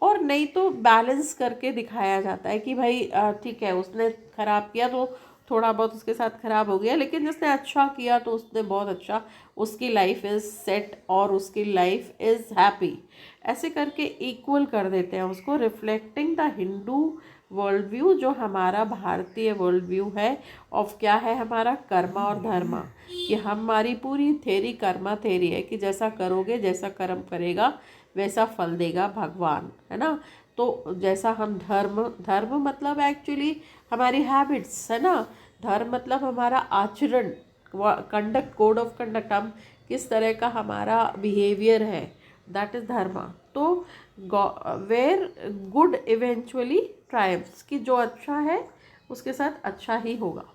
और नहीं तो बैलेंस करके दिखाया जाता है कि भाई ठीक है उसने ख़राब किया तो थोड़ा बहुत उसके साथ ख़राब हो गया, लेकिन जिसने अच्छा किया तो उसने बहुत अच्छा, उसकी लाइफ इज़ सेट और उसकी लाइफ इज़ हैप्पी। ऐसे करके इक्वल कर देते हैं उसको, reflecting the Hindu world view, जो हमारा भारतीय वर्ल्ड व्यू है ऑफ क्या है हमारा कर्मा और धर्मा। कि हमारी पूरी थेरी कर्मा थेरी है कि जैसा करोगे, जैसा कर्म करेगा वैसा फल देगा भगवान, है ना। तो जैसा हम धर्म मतलब एक्चुअली हमारी हैबिट्स, है ना। धर्म मतलब हमारा आचरण, कंडक्ट, कोड ऑफ कंडक्ट, हम किस तरह का हमारा बिहेवियर है, दैट इज़ धर्मा। तो वेयर गुड इवेंचुअली ट्रायम्फ्स, कि जो अच्छा है उसके साथ अच्छा ही होगा,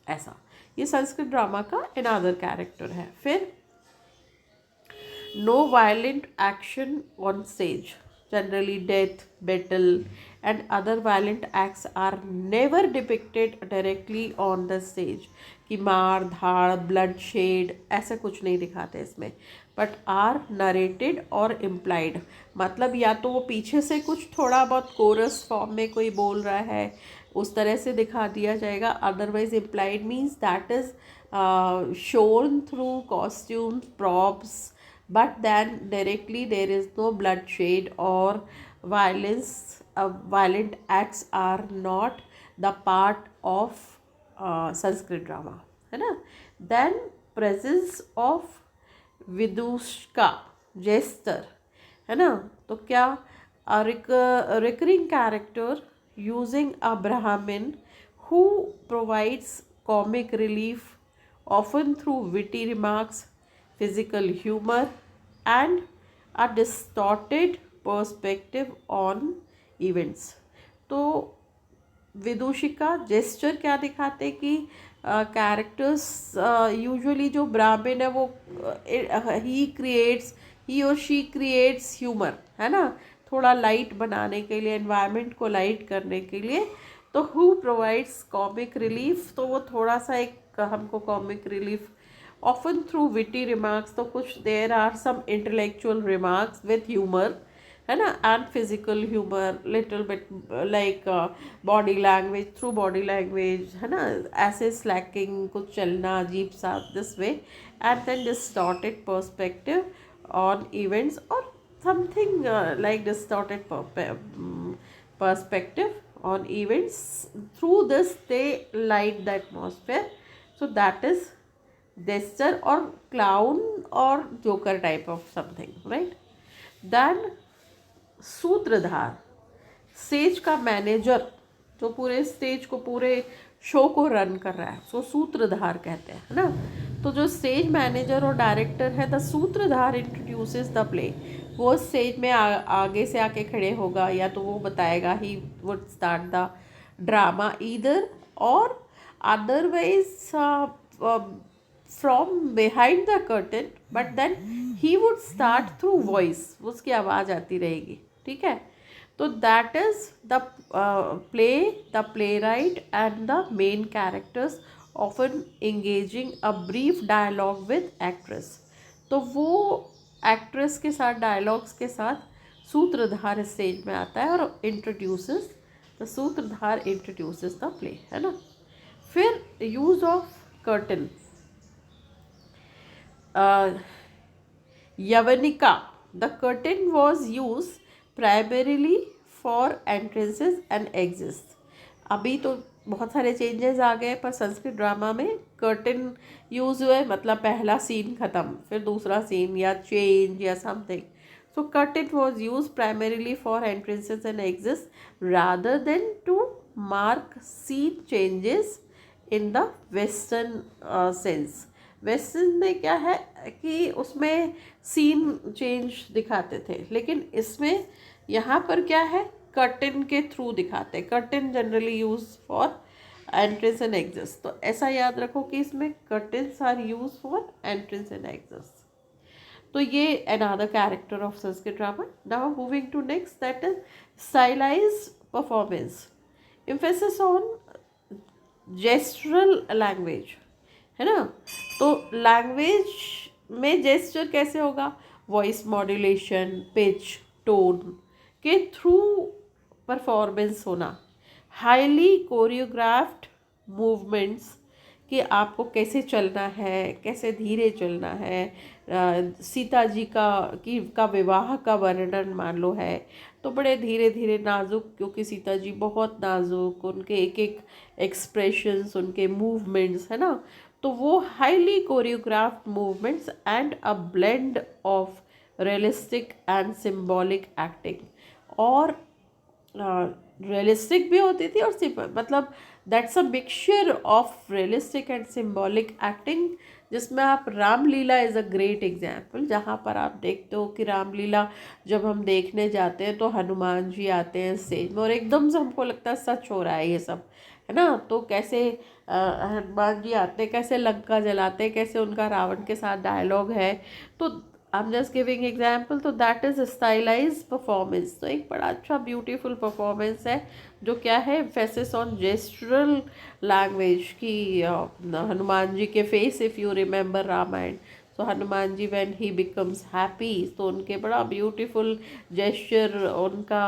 ऐसा। ये संस्कृत ड्रामा का अनदर कैरेक्टर है। फिर no violent action on stage, generally death, battle and other violent acts are never depicted directly on the stage, कि मार धाड़ bloodshed ऐसा कुछ नहीं दिखाते इसमें, but are narrated और implied, मतलब या तो वो पीछे से कुछ थोड़ा बहुत कोरस फॉर्म में कोई बोल रहा है उस तरह से दिखा दिया जाएगा, otherwise implied means that is shown through costumes, props, but then directly there is no bloodshed or violence. Violent acts are not the part of Sanskrit drama, है ना। Then presence of vidushka, jester, है ना। तो क्या recurring character using a Brahmin who provides comic relief often through witty remarks, physical humor and a distorted perspective on events। तो विदूषिका जेस्चर क्या दिखाते कि कैरेक्टर्स यूजुअली जो ब्राह्मण है वो ही और शी क्रिएट्स ह्यूमर, है ना, थोड़ा लाइट बनाने के लिए, एनवायरनमेंट को लाइट करने के लिए। तो हु प्रोवाइड्स कॉमिक रिलीफ, तो वो थोड़ा सा एक हमको comic relief often through witty remarks, तो कुछ there are some intellectual remarks with humor, है ना, and physical humor little bit like body language, through body language, है ना, ऐसे slacking, कुछ चलना अजीब सा this way, and then distorted perspective on events or something like distorted perspective on events, through this they light the atmosphere, so that is jester or clown or joker type of something, right? Then सूत्रधार, स्टेज का मैनेजर जो पूरे स्टेज को, पूरे शो को रन कर रहा है, सो सूत्रधार कहते हैं, है ना। तो जो स्टेज मैनेजर और डायरेक्टर है, the sutradhar introduces the play, वो स्टेज में आगे से आके खड़े होगा, या तो वो बताएगा he would start the drama either, और otherwise from behind the curtain, but then he would start through voice, उसकी आवाज़ आती रहेगी, ठीक है। तो that is the play, the playwright and the main characters often engaging a brief dialogue with actress. तो वो एक्ट्रेस के साथ डायलॉग्स के साथ सूत्रधार स्टेज में आता है और introduces the sutradhar introduces the play, है ना। फिर use of curtain, yavanika, the curtain was use primarily for entrances and exits. अभी तो बहुत सारे चेंजेस आ गए, पर संस्कृत ड्रामा में कर्टन यूज हुए, मतलब पहला सीन ख़त्म, फिर दूसरा सीन या चेंज या something. So curtain was use primarily for entrances and exits rather than to mark scene changes in the western sense. Western में क्या है कि उसमें सीन चेंज दिखाते थे, लेकिन इसमें यहाँ पर क्या है, कर्टन के थ्रू दिखाते हैं। Curtain generally use for entrance and exits, तो ऐसा याद रखो कि इसमें curtains are use for entrance and exits. तो ये another character of Sanskrit drama. Now moving to next, that is stylized performance, emphasis on gestural language, है ना। तो लैंग्वेज में जेस्चर कैसे होगा, वॉइस मॉड्यूलेशन, पिच, टोन के थ्रू परफॉर्मेंस होना, हाईली कोरियोग्राफ्ड मूवमेंट्स कि आपको कैसे चलना है, कैसे धीरे चलना है। सीता जी का विवाह का वर्णन मान लो है, तो बड़े धीरे धीरे नाजुक, क्योंकि सीता जी बहुत नाजुक, उनके एक एक एक्सप्रेशंस, उनके मूवमेंट्स, है ना। तो वो highly choreographed movements and a blend of realistic and symbolic acting, और रियलिस्टिक भी होती थी और मतलब that's a mixture of realistic and symbolic acting, जिसमें आप Ramlila is a great example, जहाँ पर आप देखते हो कि रामलीला जब हम देखने जाते हैं तो हनुमान जी आते हैं स्टेज में, और एकदम से हमको लगता है सच हो रहा है ये सब, है ना। तो कैसे हनुमान जी आते हैं, कैसे लंका जलाते हैं, कैसे उनका रावण के साथ डायलॉग है। तो I am just giving example, तो दैट इज स्टाइलाइज परफॉर्मेंस। तो एक बड़ा अच्छा ब्यूटीफुल परफॉर्मेंस है, जो क्या है, एम्फेसिस ऑन जेस्चरल लैंग्वेज की। हनुमान जी के face, if you remember Ramayana, तो Hanuman ji when he becomes happy, तो उनके बड़ा ब्यूटीफुल जेस्चर उनका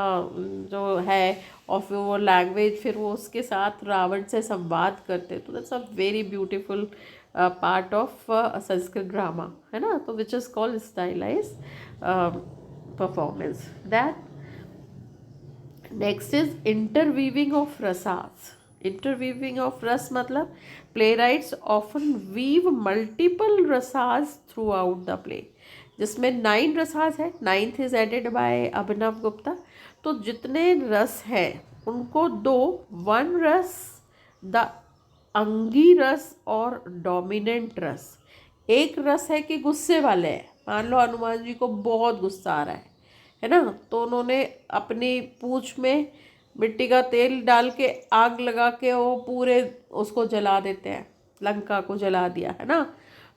जो है, और फिर वो लैंग्वेज, फिर वो उसके साथ रावण से संवाद करते, तो that's a very beautiful part of Sanskrit drama, है ना। तो which is called stylize performance. That next is interweaving of rasas. Interweaving of rasa मतलब playwrights often weave multiple rasas throughout the play, जिसमें 9 रसास है, 9th is added by Abhinav Gupta. तो जितने रस हैं उनको दो, वन रस द अंगी रस और डोमिनेंट रस। एक रस है कि गुस्से वाले हैं, मान लो हनुमान जी को बहुत गुस्सा आ रहा है ना, तो उन्होंने अपनी पूंछ में मिट्टी का तेल डाल के आग लगा के वो पूरे उसको जला देते हैं, लंका को जला दिया, है ना।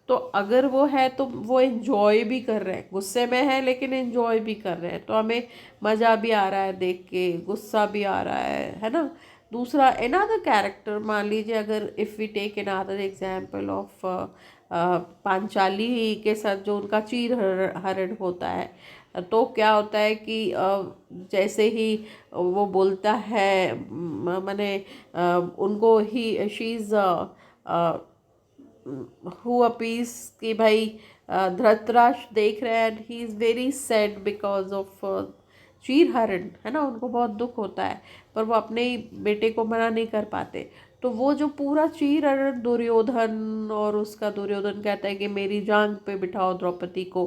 तो अगर वो है तो वो एंजॉय भी कर रहे हैं, गुस्से में है लेकिन एंजॉय भी कर रहे हैं, तो हमें मज़ा भी आ रहा है देख के, गुस्सा भी आ रहा है ना। दूसरा अनदर कैरेक्टर, मान लीजिए अगर if we take another example of Panchali के साथ जो उनका चीर हरण होता है, तो क्या होता है कि जैसे ही वो बोलता है, माने उनको ही शी इज़ हु अपीज कि भाई धृतराष्ट्र देख रहे हैं and he is very sad because of चीर हरण, है ना, उनको बहुत दुख होता है, पर वो अपने ही बेटे को मना नहीं कर पाते। तो वो जो पूरा चीर हरण दुर्योधन, और उसका दुर्योधन कहता है कि मेरी जांग पे बिठाओ द्रौपदी को,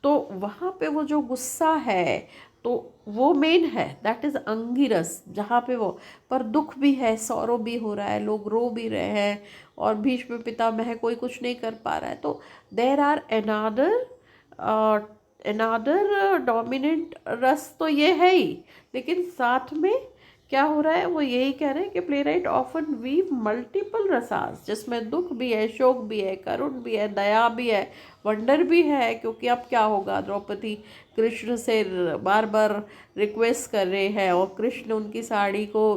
तो वहाँ पे वो जो गुस्सा है, तो वो मेन है, दैट इज़ अंगिरस, जहाँ पे वो, पर दुख भी है, सौरव भी हो रहा है, लोग रो भी रहे हैं, और भीष्म पितामह कोई कुछ नहीं कर पा रहा है। तो there are another another dominant rasa तो ये है ही, लेकिन साथ में क्या हो रहा है, वो यही कह रहे हैं कि playwright often weave multiple rasas, जिसमें दुख भी है, शोक भी है, करुण भी है, दया भी है, वंडर भी है, क्योंकि अब क्या होगा, द्रौपदी कृष्ण से बार बार रिक्वेस्ट कर रहे हैं और कृष्ण उनकी साड़ी को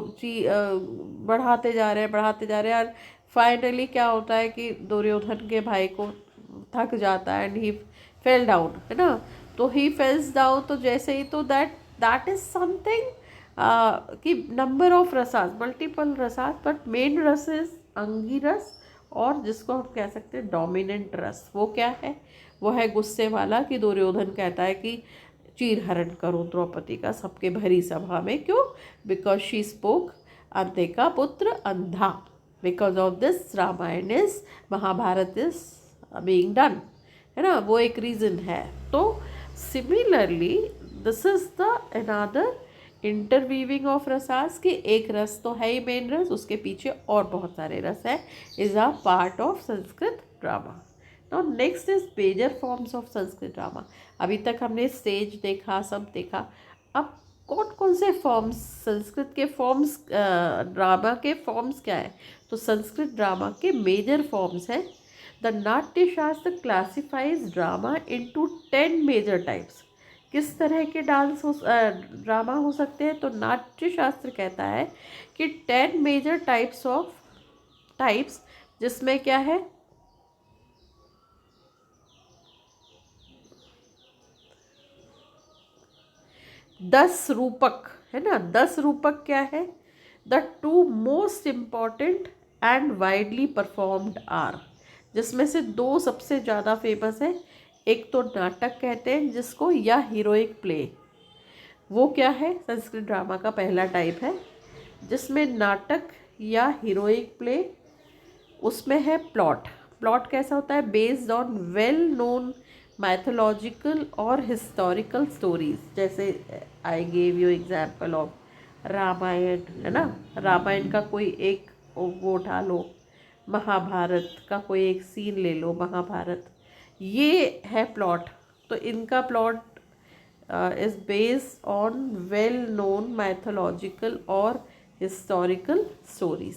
बढ़ाते जा रहे हैं, बढ़ाते जा रहे हैं, और फाइनली क्या होता है कि दुर्योधन के भाई को थक जाता है एंड ही फेल डाउन, है ना। तो ही फेल्स डाउन, तो जैसे ही, तो दैट इज समथिंग कि number of rasas, multiple rasas, but main रस इज अंगी रस, और जिसको हम कह सकते हैं डोमिनेंट रस, वो क्या है, वो है गुस्से वाला, कि दुर्योधन कहता है कि चीरहरण करो द्रौपदी का सबके भरी सभा में, क्यों, बिकॉज शी स्पोक अंते का पुत्र अंधा, because of this Ramayan is, Mahabharat is being done, है ना, वो एक रीज़न है। तो similarly this is the another interweaving of rasas, की एक रस तो है ही मेन रस, उसके पीछे और बहुत सारे रस है, is a part of Sanskrit drama. Now next is major forms of Sanskrit drama. अभी तक हमने स्टेज देखा, सब देखा, अब कौन कौन से फॉर्म्स, संस्कृत के फॉर्म्स, ड्रामा के फॉर्म्स क्या है, तो संस्कृत ड्रामा के मेजर फॉर्म्स हैं। The Natya Shastra classifies drama into 10 major types. किस तरह के ड्रामा हो सकते हैं, तो नाट्य शास्त्र कहता है कि 10 मेजर टाइप्स, जिसमें क्या है, 10 रूपक, है ना, 10 रूपक क्या है, the 2 most important and widely performed are, जिसमें से 2 सबसे ज़्यादा फेमस है। एक तो नाटक कहते हैं जिसको, या हीरोइक प्ले, वो क्या है, संस्कृत ड्रामा का पहला टाइप है, जिसमें नाटक या हीरोइक प्ले, उसमें है प्लॉट। प्लॉट कैसा होता है, based on well known mythological और हिस्टोरिकल स्टोरीज, जैसे I gave you example of Ramayana, है ना, रामायण का कोई एक वो उठा लो, महाभारत का कोई एक सीन ले लो, महाभारत, ये है प्लॉट। तो इनका plot is based on well known mythological और हिस्टोरिकल स्टोरीज,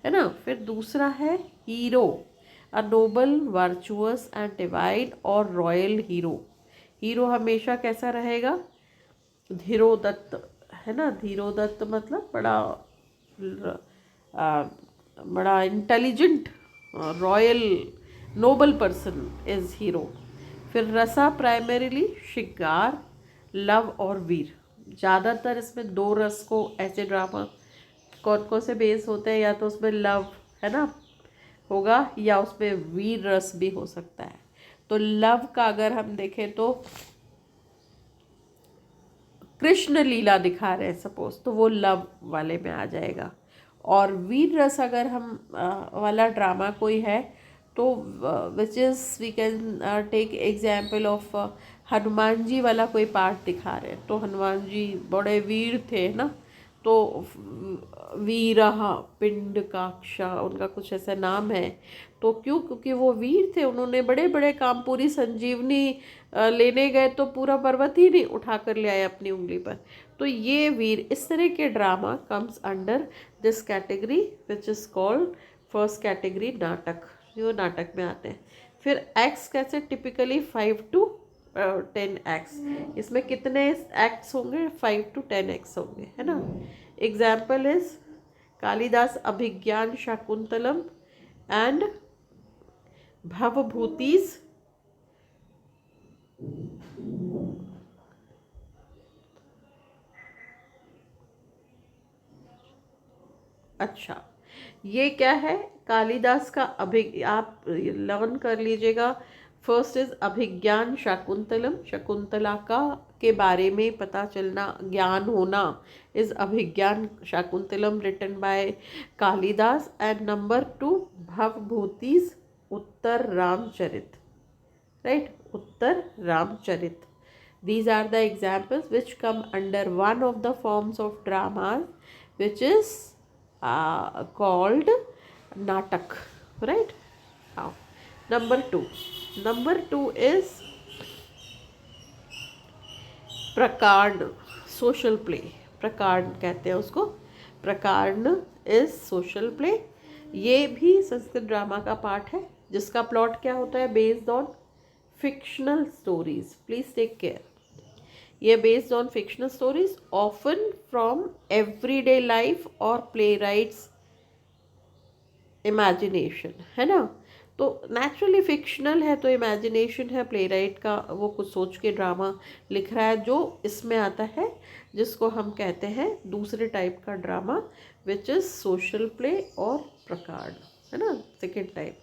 है ना। फिर दूसरा है hero, a Nobel virtuous and divine और रॉयल हीरो। हीरो हमेशा कैसा रहेगा, धीरोदत्त, है ना, धीरोदत्त मतलब बड़ा intelligent, royal, Nobel person is hero. फिर रसा प्राइमरीली शिकार, लव और वीर। ज़्यादातर इसमें 2 रस को ऐसे ड्रामा कौन कौन से बेस होते हैं, या तो उसमें लव, है ना, होगा, या उसमें वीर रस भी हो सकता है। तो लव का अगर हम देखें तो कृष्ण लीला दिखा रहे हैं सपोज, तो वो लव वाले में आ जाएगा। और वीर रस अगर हम वाला ड्रामा कोई है, तो which is we can take example of Hanuman ji वाला कोई पार्ट दिखा रहे हैं, तो हनुमान जी बड़े वीर थे ना, तो वीरहा पिंडकाक्षा उनका कुछ ऐसा नाम है। तो क्यों, क्योंकि वो वीर थे, उन्होंने बड़े बड़े काम, पूरी संजीवनी लेने गए तो पूरा पर्वत ही नहीं उठा कर ले आए अपनी उंगली पर। तो ये वीर, इस तरह के drama comes under this category which is called first category नाटक, जो नाटक में आते हैं। फिर एक्ट्स कैसे, टिपिकली 5 to 10 एक्ट्स। इसमें कितने एक्ट्स होंगे, 5 to 10 एक्ट्स होंगे, है ना। Example is Kalidas Abhijnana Shakuntalam and Bhavabhuti's. अच्छा, ये क्या है, कालिदास का आप लर्न कर लीजिएगा। फर्स्ट इज अभिज्ञान शाकुंतलम, शकुंतला का के बारे में पता चलना, ज्ञान होना, is Abhijnana Shakuntalam written by Kalidas. And number 2 Bhavabhuti's, Uttara Ramacharita, right, Uttara Ramacharita. These are the examples which come under one of the forms of dramas, which is called natak, right. Now number 2 is प्रकांड सोशल प्ले, प्रकांड कहते हैं उसको, प्रकांड इज सोशल प्ले। ये भी संस्कृत ड्रामा का पार्ट है जिसका प्लॉट क्या होता है, based on fictional stories, please take care. ये based on fictional stories often from everyday life और प्ले राइट्स इमेजिनेशन, है ना। तो नेचुरली फिक्शनल है तो इमेजिनेशन है, प्ले राइट का वो कुछ सोच के ड्रामा लिख रहा है, जो इसमें आता है जिसको हम कहते हैं दूसरे टाइप का drama, which is social play और प्रकांड, है ना, सेकेंड टाइप।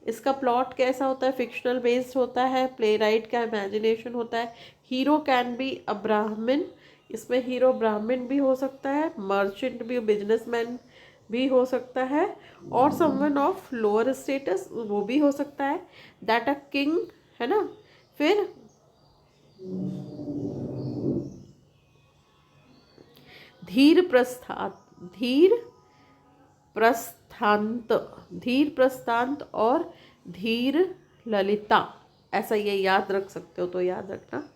इसका प्लॉट कैसा होता है, फिक्शनल बेस्ड होता है, प्ले राइट का इमेजिनेशन होता है। हीरो कैन बी अ ब्राह्मण, इसमें हीरो ब्राह्मण भी हो सकता है, मर्चेंट भी, बिजनेसमैन भी हो सकता है, और समवन ऑफ लोअर स्टेटस वो भी हो सकता है, दैट अ किंग, है ना। फिर धीर प्रस्थात, धीर प्रस्थांत, धीर प्रस्थांत और धीर ललिता, ऐसा ये याद रख सकते हो तो याद रखना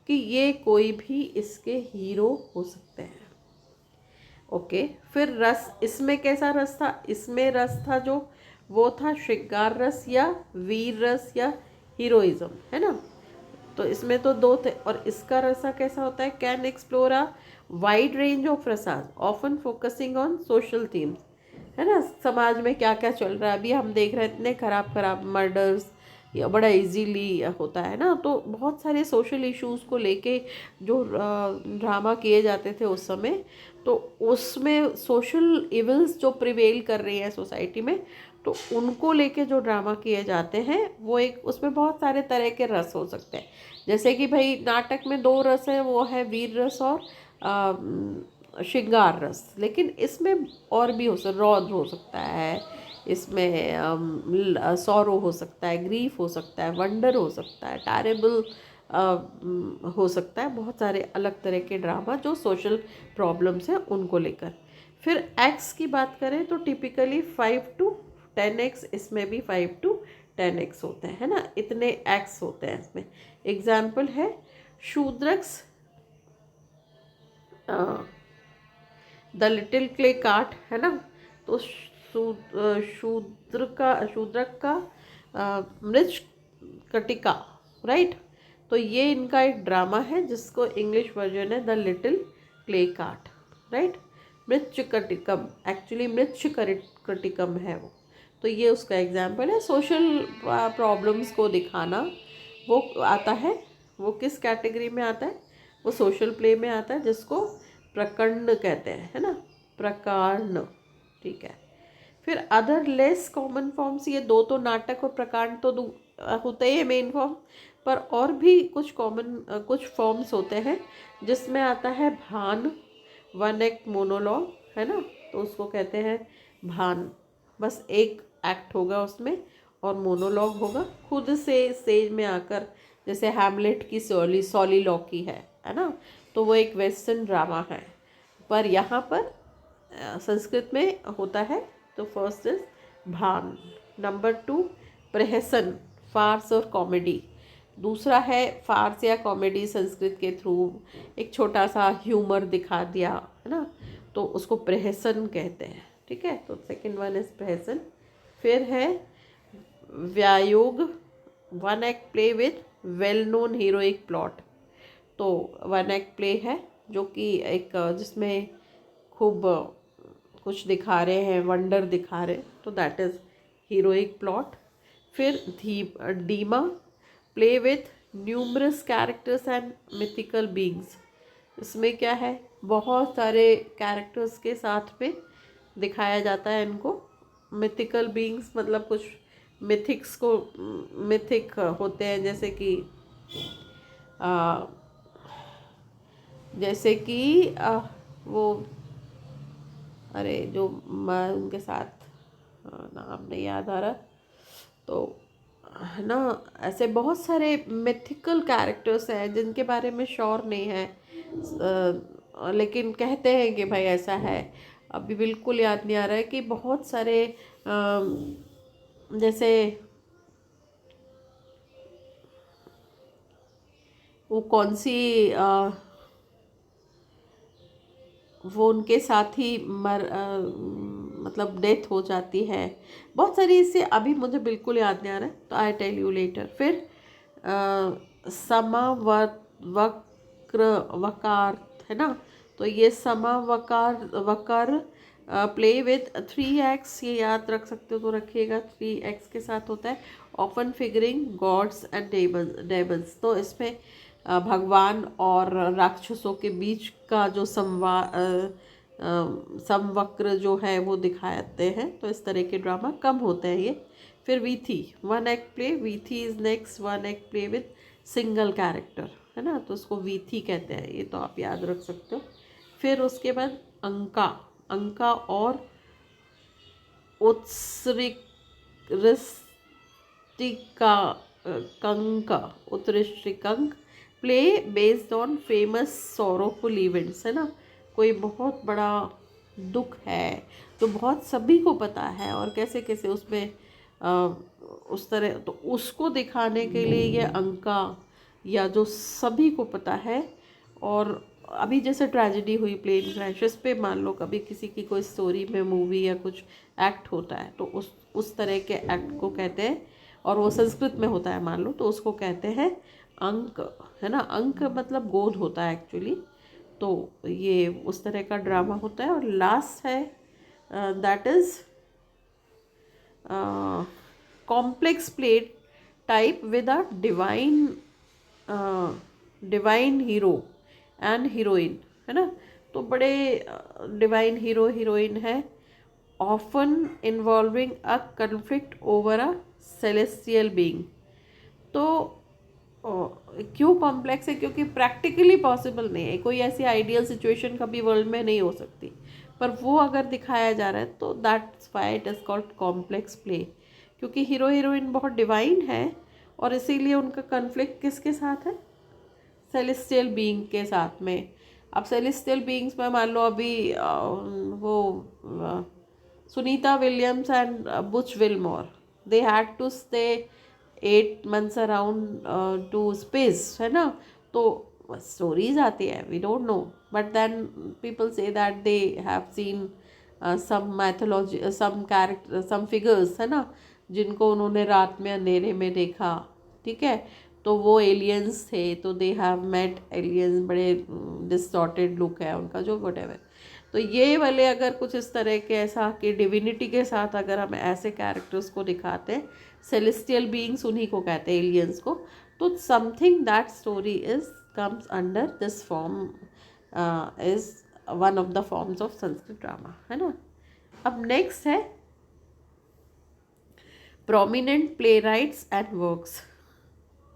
कि ये कोई भी इसके हीरो हो सकते हैं। ओके, फिर रस, इसमें कैसा रस था, इसमें रस था जो वो था श्रृंगार रस या वीर रस या हीरोइज्म, है ना। तो इसमें तो दो थे, और इसका रसा कैसा होता है, can explore a wide range of rasas often focusing on social themes, है ना। समाज में क्या क्या चल रहा है, अभी हम देख रहे हैं इतने खराब खराब मर्डर्स या बड़ा इजीली होता है ना, तो बहुत सारे सोशल इश्यूज को लेके जो ड्रामा किए जाते थे उस समय, तो उसमें सोशल इवल्स जो प्रिवेल कर रही है सोसाइटी में, तो उनको लेके जो ड्रामा किए जाते हैं वो एक, उसमें बहुत सारे तरह के रस हो सकते हैं। जैसे कि भाई नाटक में दो रस है, वो है वीर रस और श्रृंगार रस, लेकिन इसमें और भी हो सकता, रौद्र हो सकता है, इसमें सौरो हो सकता है, ग्रीफ हो सकता है, वंडर हो सकता है, टैरेबल हो सकता है, बहुत सारे अलग तरह के ड्रामा जो सोशल प्रॉब्लम्स हैं उनको लेकर। फिर एक्स की बात करें तो टिपिकली 5 to 10x, इसमें भी 5 to 10x होते हैं, है ना, इतने एक्स होते हैं इसमें। एग्जाम्पल है शूद्रक्स, द लिटिल क्ले कार्ट, है ना। तो शूद्रक का मृच कटिका, राइट। तो ये इनका एक ड्रामा है जिसको इंग्लिश वर्जन है the little clay cart, right. Mrichchhakatikam, actually Mrichchhakatikam है वो। तो ये उसका एग्जाम्पल है, सोशल प्रॉब्लम्स को दिखाना वो आता है, वो किस कैटेगरी में आता है, वो सोशल प्ले में आता है, जिसको प्रकंड कहते हैं, है ना, प्रकांड, ठीक है। फिर अदर लेस कॉमन फॉर्म्स, ये दो तो नाटक और प्रकांड तो होते ही है मेन फॉर्म, पर और भी कुछ कॉमन कुछ फॉर्म्स होते हैं जिसमें आता है भान, वन एक्ट मोनोलॉग, है ना, तो उसको कहते हैं भान, बस एक एक्ट होगा उसमें और मोनोलॉग होगा, खुद से स्टेज में आकर, जैसे हैमलेट की सॉलीलॉकी है ना, तो वो एक वेस्टर्न ड्रामा है। पर यहाँ पर संस्कृत में होता है, तो फर्स्ट इज भान, नंबर 2 प्रहसन, फार्स और कॉमेडी, दूसरा है फार्स या कॉमेडी संस्कृत के थ्रू एक छोटा सा ह्यूमर दिखा दिया, है ना, तो उसको प्रहसन कहते हैं, ठीक है। तो सेकंड वन इज प्रहसन। फिर है vyayoga, one act play with well known heroic plot, तो वन एक्ट प्ले है जो कि एक जिसमें खूब कुछ दिखा रहे हैं, वंडर दिखा रहे, तो दैट इज़ हीरोइक प्लॉट। फिर dima, play with numerous characters and mythical beings, इसमें क्या है, बहुत सारे कैरेक्टर्स के साथ में दिखाया जाता है इनको। मिथिकल बींग्स मतलब कुछ मिथिक्स को, मिथिक होते हैं, जैसे कि वो, अरे जो उनके साथ नाम नहीं याद आ रहा, तो है ना, ऐसे बहुत सारे मिथिकल कैरेक्टर्स हैं जिनके बारे में श्योर नहीं है, लेकिन कहते हैं कि भाई ऐसा है, अभी बिल्कुल याद नहीं आ रहा है कि बहुत सारे जैसे वो कौन सी वो उनके साथ ही मतलब डेथ हो जाती है। बहुत सारी इससे अभी मुझे बिल्कुल याद नहीं आ रहा है, तो आई टेल यू लेटर। फिर समवक्र वकार है ना, तो ये समवकार वकर प्ले विथ 3x, ये याद रख सकते हो तो रखिएगा, 3x के साथ होता है। Often figuring gods and Demons, तो इसमें भगवान और राक्षसों के बीच का जो समवक्र जो है वो दिखाते हैं। तो इस तरह के ड्रामा कम होते हैं ये। फिर vithi, one act play, vithi is next, one act play with single character है ना, तो उसको वीथी कहते हैं, ये तो आप याद रख सकते हो। फिर उसके बाद अंका, अंका और utsrishtikanka, utsrishtikanka play based on famous sorrowful events है ना, कोई बहुत बड़ा दुख है तो बहुत सभी को पता है और कैसे कैसे उसमें उस तरह, तो उसको दिखाने के लिए ये अंका, या जो सभी को पता है। और अभी जैसे ट्रेजेडी हुई प्लेन क्रैशेस पे, मान लो कभी किसी की कोई स्टोरी में मूवी या कुछ एक्ट होता है, तो उस तरह के एक्ट को कहते हैं, और वो संस्कृत में होता है मान लो, तो उसको कहते हैं अंक है ना। अंक मतलब गोद होता है एक्चुअली, तो ये उस तरह का ड्रामा होता है। और लास्ट है that is complex play type with a divine hero and heroine है ना, तो बड़े डिवाइन हीरो हीरोइन है, often involving a conflict over a celestial being. तो क्यों कॉम्प्लेक्स है, क्योंकि प्रैक्टिकली पॉसिबल नहीं है, कोई ऐसी आइडियल सिचुएशन कभी वर्ल्ड में नहीं हो सकती, पर वो अगर दिखाया जा रहा है तो that's why it is called complex play, क्योंकि हीरो हीरोइन बहुत डिवाइन है और इसीलिए उनका कन्फ्लिक्ट किसके साथ है, सेलेस्टियल बीइंग के साथ में। अब सेलेस्टियल बीइंग्स में मान लो अभी वो Sunita Williams and Butch Wilmore, they had to stay 8 months around to space है ना, तो स्टोरीज आती है, we don't know, but then people say that they have seen some mythology, some character, some figures है ना, जिनको उन्होंने रात में अंधेरे में देखा, ठीक है, तो वो एलियंस थे, तो दे हैव मेट एलियंस, बड़े डिस्टॉर्टेड लुक है उनका, जो वटेवर। तो ये वाले अगर कुछ इस तरह के ऐसा कि डिविनिटी के साथ अगर हम ऐसे कैरेक्टर्स को दिखाते हैं, सेलेस्टियल बीइंग्स उन्हीं को कहते हैं, एलियंस को, तो something that story is comes under this form, is one of the forms of Sanskrit drama है ना। अब नेक्स्ट है prominent play rights and works.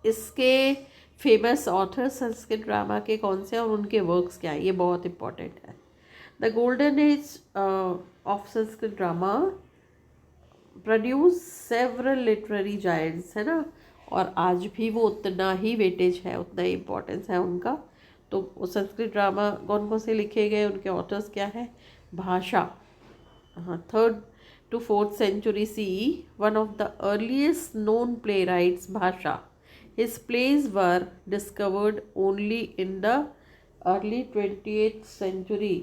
इसके फेमस ऑथर संस्कृत ड्रामा के कौन से और उनके वर्क्स क्या है, ये बहुत इंपॉर्टेंट है। The golden age of Sanskrit drama produce several literary giants है ना, और आज भी वो उतना ही वेटेज है, उतना ही इम्पोर्टेंस है उनका। तो संस्कृत ड्रामा कौन कौन से लिखे गए, उनके ऑथर्स क्या है, भाषा, हाँ, 3rd to 4th century CE, one of the earliest known playwrights, Bhasha. His plays were discovered only in the early 20th century,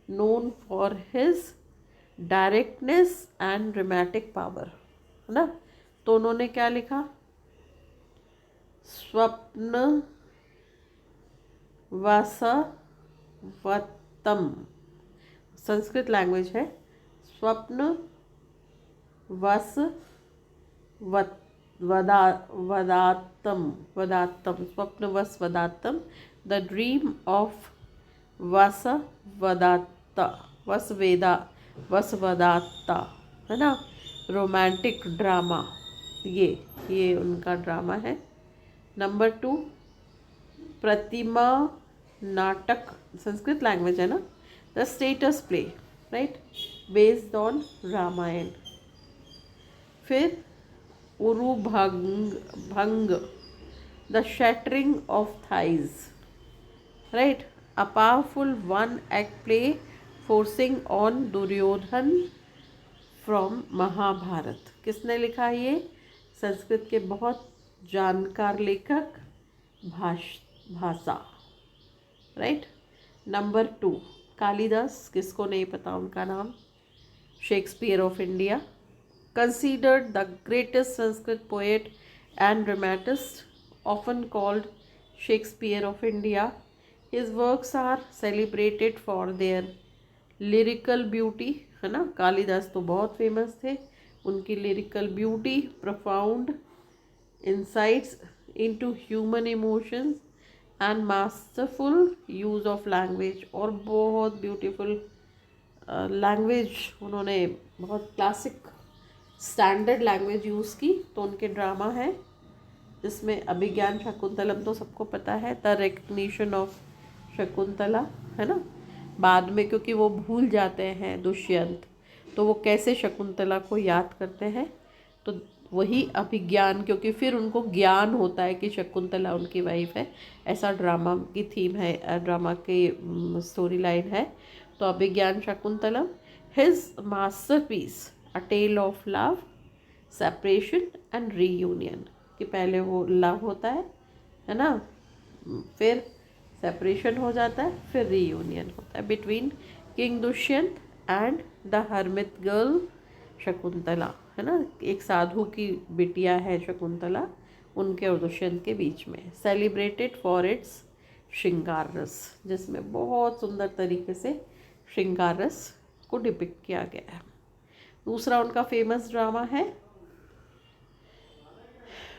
known for his directness and dramatic power है ना। तो उन्होंने क्या लिखा, स्वप्न वसवतम, संस्कृत लैंग्वेज है, स्वप्न वदात्तम, स्वप्न वसवदात्तम, द ड्रीम ऑफ वसवदात्ता है ना, रोमांटिक ड्रामा, ये उनका ड्रामा है। नंबर 2 प्रतिमा नाटक, संस्कृत लैंग्वेज है ना, the statue play right, based on Ramayan. फिर Urubhanga, the shattering of thighs right, a powerful one act play forcing on Duryodhana from Mahabharat. किसने लिखा ये, संस्कृत के बहुत जानकार लेखक भाषा राइट। नंबर 2 कालिदास, किसको नहीं पता उनका नाम, Shakespeare of India, considered the greatest Sanskrit poet and dramatist, often called Shakespeare of India. His works are celebrated for their lyrical beauty, है ना, कालिदास तो बहुत फेमस थे, उनकी lyrical beauty, profound insights into human emotions and masterful use of language, और बहुत beautiful लैंग्वेज उन्होंने, बहुत क्लासिक स्टैंडर्ड लैंग्वेज यूज़ की। तो उनके ड्रामा है जिसमें अभिज्ञान शकुंतलम तो सबको पता है, द रिकग्निशन ऑफ शकुंतला, है ना। बाद में क्योंकि वो भूल जाते हैं दुष्यंत, तो वो कैसे शकुंतला को याद करते हैं, तो वही अभिज्ञान, क्योंकि फिर उनको ज्ञान होता है कि शकुंतला उनकी वाइफ है, ऐसा ड्रामा की थीम है, ड्रामा की स्टोरी लाइन है। तो Abhijnana Shakuntalam, his masterpiece a tale of love, separation and reunion, कि पहले वो लव होता है ना, फिर सेपरेशन हो जाता है, फिर रीयूनियन होता है between king Dushyant and the hermit girl Shakuntala, है ना, एक साधु की बिटिया है शकुंतला, उनके और दुष्यंत के बीच में। सेलिब्रेटेड फॉर इट्स श्रृंगार रस, जिसमें बहुत सुंदर तरीके से श्रृंगार रस को डिपिक्ट किया गया है। दूसरा उनका फेमस ड्रामा है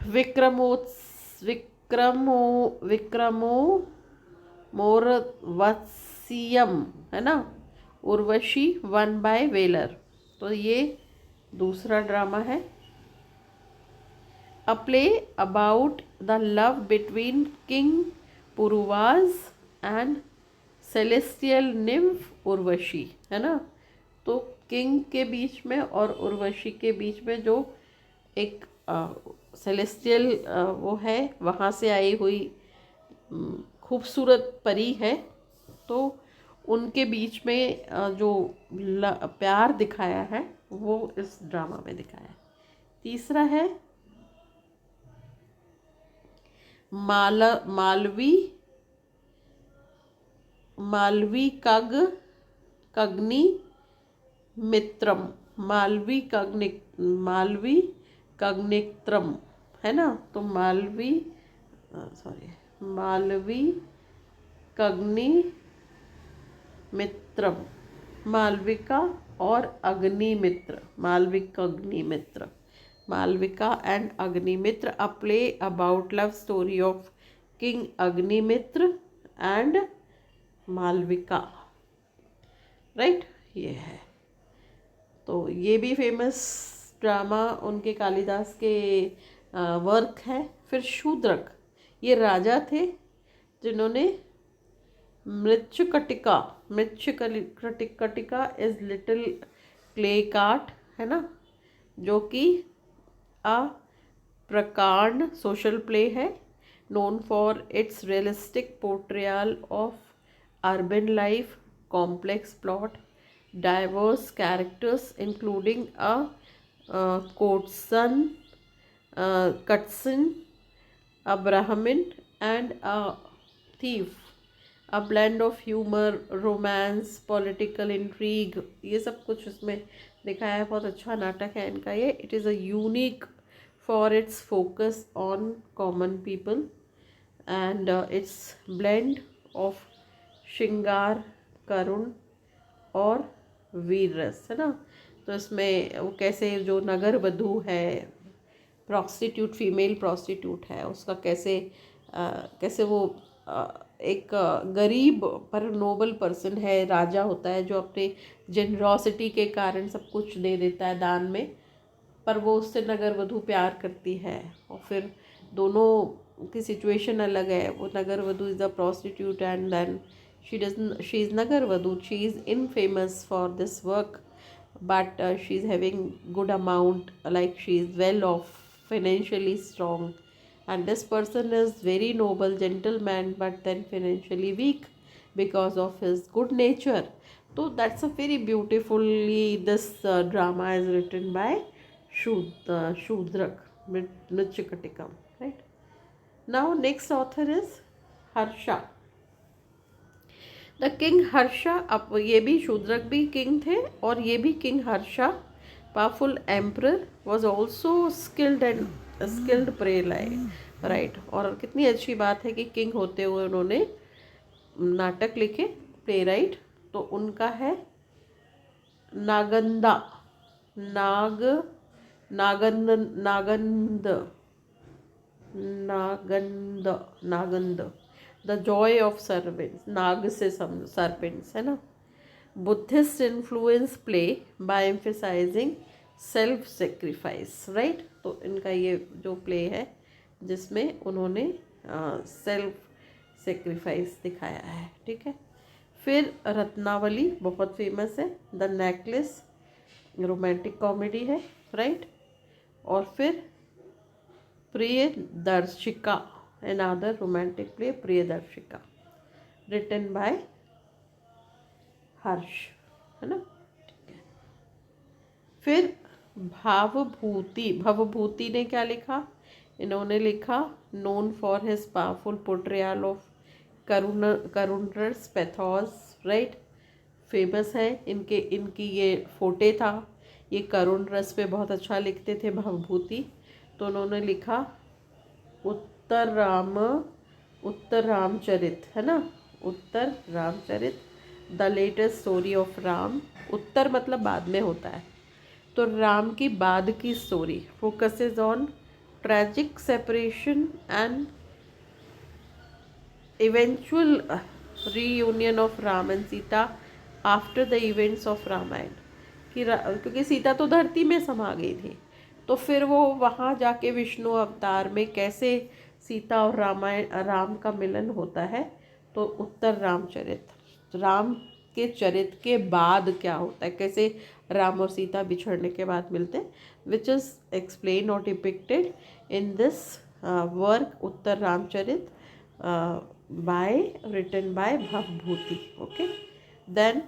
विक्रमो मोरवत्सियम, है ना, उर्वशी वन बाय वेलर। तो ये दूसरा ड्रामा है। A play about the love between king Pururavas and celestial nymph Urvashi, है ना। तो किंग के बीच में और उर्वशी के बीच में जो एक सेलेस्टियल वो है, वहाँ से आई हुई खूबसूरत परी है, तो उनके बीच में जो प्यार दिखाया है वो इस ड्रामा में दिखाया है। तीसरा है मालवी कग्नि मित्रम, मालवी कग्नित्रम, है ना। तो मालवी कग्नि मित्रम, मालविका और Agnimitra, Malavika and Agnimitra, a play about love story of king Agnimitra and Malavika, right, ये है। तो ये भी फेमस ड्रामा उनके कालिदास के वर्क है। फिर शूद्रक, ये राजा थे जिन्होंने Mricchakatika is little clay cart, है ना, जो कि अ प्रकांड सोशल प्ले है, known for its realistic portrayal of urban life, complex plot, diverse characters including a cutscene, a Brahmin and a thief, a blend of humor, romance, political intrigue, ये सब कुछ इसमें दिखाया है। बहुत अच्छा नाटक है इनका ये। It is a unique for its focus on common people and it's blend of श्रृंगार, करुण और वीर रस, है ना। तो इसमें वो कैसे जो नगर वधू है, प्रॉस्टिट्यूट, फीमेल प्रॉस्टिट्यूट है, उसका कैसे वो एक गरीब पर नोबल पर्सन है, राजा होता है जो अपने जेनरॉसिटी के कारण सब कुछ दे देता है दान में, पर वो उससे नगर वधू प्यार करती है, और फिर दोनों की सिचुएशन अलग है। वो नगर वधू is a prostitute and then she is Nagar Vadhu. She is infamous for this work, but she is having good amount, like she is well off, financially strong, and this person is very noble gentleman but then financially weak because of his good nature. So that's a very beautifully this drama is written by Shudrak Mritchakatikam, right. Now next author is Harsha. The king Harsha, अब ये भी शूद्रक भी किंग थे और ये भी king Harsha powerful emperor was also skilled playwright. और कितनी अच्छी बात है कि किंग होते हुए उन्होंने नाटक लिखे, प्ले राइट। तो उनका है नागंदा, नाग नागंद नागंद नागंद नागंद, द जॉय ऑफ सर्पेंट्स, नाग से सर्पेंट्स है ना। Buddhist influence play by emphasizing self sacrifice right. तो इनका ये जो प्ले है जिसमें उन्होंने सेल्फ सेक्रीफाइस दिखाया है, ठीक है। फिर रत्नावली बहुत फेमस है, द नेकलेस रोमांटिक कॉमेडी है राइट। और फिर Priyadarshika, another romantic play, Priyadarshika written by Harsha, है ना। फिर भावभूति, भवभूति ने क्या लिखा, इन्होंने लिखा known for his powerful portrayal of karunrasa pathos right. Famous है इनकी ये फोटे था, ये करुण रस पे बहुत अच्छा लिखते थे भवभूति। तो उन्होंने लिखा उत्तर रामचरित, है ना, Uttara Ramacharita, the latest story of Ram. उत्तर मतलब बाद में होता है, तो राम की बाद की story focuses on tragic separation and eventual reunion of Ram and Sita after the events of Ramayana. क्योंकि सीता तो धरती में समा गई थी, तो फिर वो वहाँ जाके विष्णु अवतार में कैसे सीता और राम का मिलन होता है। तो उत्तर रामचरित, राम के चरित के बाद क्या होता है, कैसे राम और सीता बिछड़ने के बाद मिलते हैं, विच इज़ एक्सप्लेन और depicted in this work Uttar Ramcharit written by Bhavabhuti. Okay, then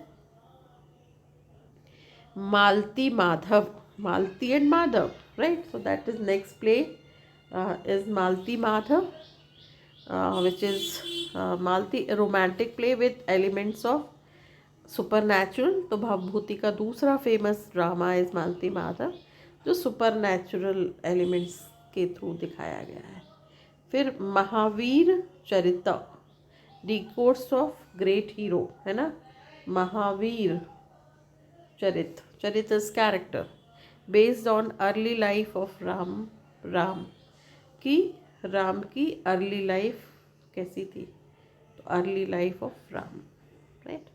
Malti Madhav, Malti and Madhav, right? So that is next play is Malti Madhav, which is Malti, a romantic play with elements of supernatural। तो भवभूति का दूसरा famous drama is Malati Madhava, जो सुपर एलिमेंट्स के थ्रू दिखाया गया है। फिर Mahavir Charit, discourse of great hero, है ना। Mahavir Charit, charit is character based on early life of Ram की अर्ली लाइफ कैसी थी, तो early life of Ram right.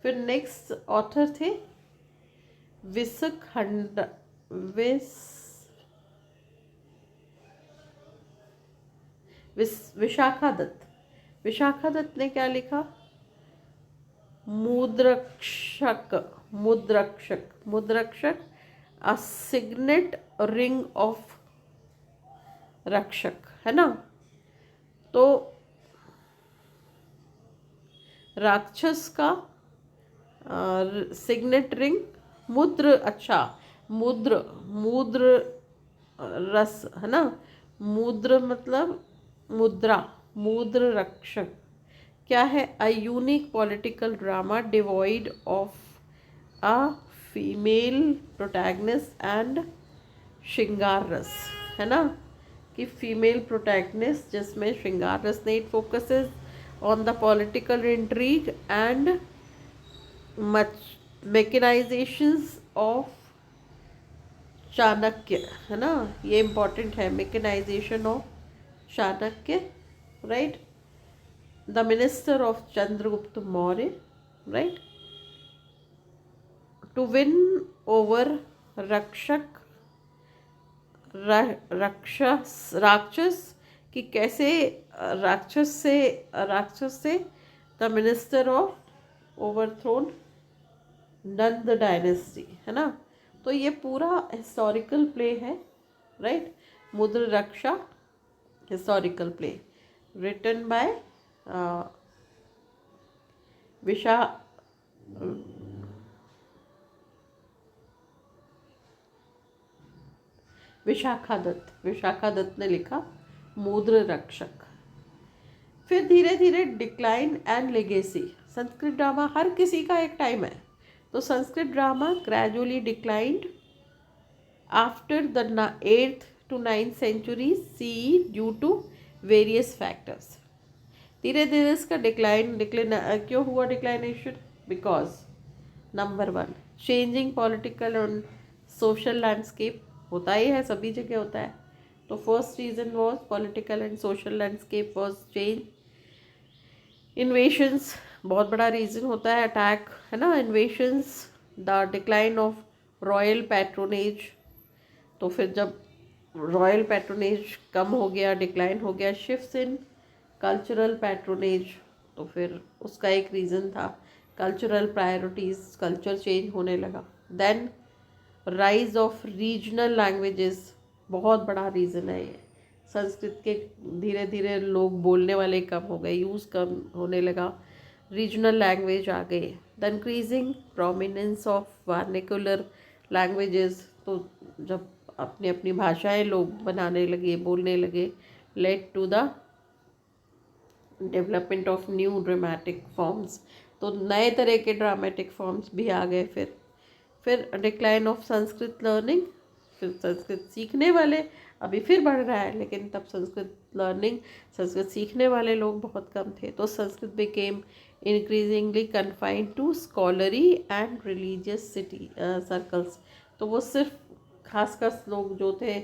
फिर नेक्स्ट ऑथर थे विशाखा दत्त। विशाखा दत्त ने क्या लिखा, Mudrarakshasa a signet ring of Rakshasa, है ना। तो राक्षस का सिग्नेट रिंग, मुद्र, अच्छा मुद्र रस, है ना। मुद्र मतलब मुद्रा, मुद्र रक्षक क्या है, a unique political drama devoid of a female protagonist and श्रृंगार रस, है ना, कि फीमेल प्रोटैगनिस्ट जिसमें श्रृंगार रस नहीं, focuses on the political intrigue and mechanisations of Chanakya, है ना, ये इम्पॉर्टेंट है, mechanisation of Chanakya right, the minister of Chandragupta Maurya right, to win over Rakshasa कि कैसे राक्षस से the minister of overthrown Nanda dynasty, है ना। तो ये पूरा हिस्टोरिकल प्ले है right, Mudra Raksha historical play written by Vishakha Datta ने लिखा मुद्र रक्षक। फिर धीरे धीरे decline and legacy, Sanskrit drama हर किसी का एक टाइम है। तो Sanskrit drama gradually declined after the 8th to 9th century CE due to various factors. धीरे धीरे इसका डिक्लाइन क्यों हुआ declination? Because number 1, changing political and social landscape. होता ही है, सभी जगह होता है। तो first reason was political and social landscape was change. Invasions बहुत बड़ा रीज़न होता है, अटैक, है ना, invasions. The decline of royal patronage. तो फिर जब रॉयल पैट्रोनेज कम हो गया, डिक्लाइन हो गया, शिफ्ट्स इन कल्चरल पैट्रोनेज। तो फिर उसका एक रीज़न था कल्चरल प्रायोरिटीज़, कल्चर चेंज होने लगा। Then rise of regional languages, बहुत बड़ा रीज़न है ये। संस्कृत के धीरे धीरे लोग बोलने वाले कम हो गए, यूज़ कम होने लगा, रीजनल लैंग्वेज आ गए। The increasing prominence of vernacular languages. तो जब अपनी अपनी भाषाएं लोग बनाने लगे, बोलने लगे, led to the development of new dramatic forms. तो नए तरह के ड्रामेटिक फॉर्म्स भी आ गए। फिर डिक्लाइन ऑफ संस्कृत लर्निंग। फिर संस्कृत सीखने वाले अभी फिर बढ़ रहा है, लेकिन तब संस्कृत लर्निंग, संस्कृत सीखने वाले लोग बहुत कम थे। तो Sanskrit became increasingly confined to scholarly and religious circles. तो वो सिर्फ खासकर लोग जो थे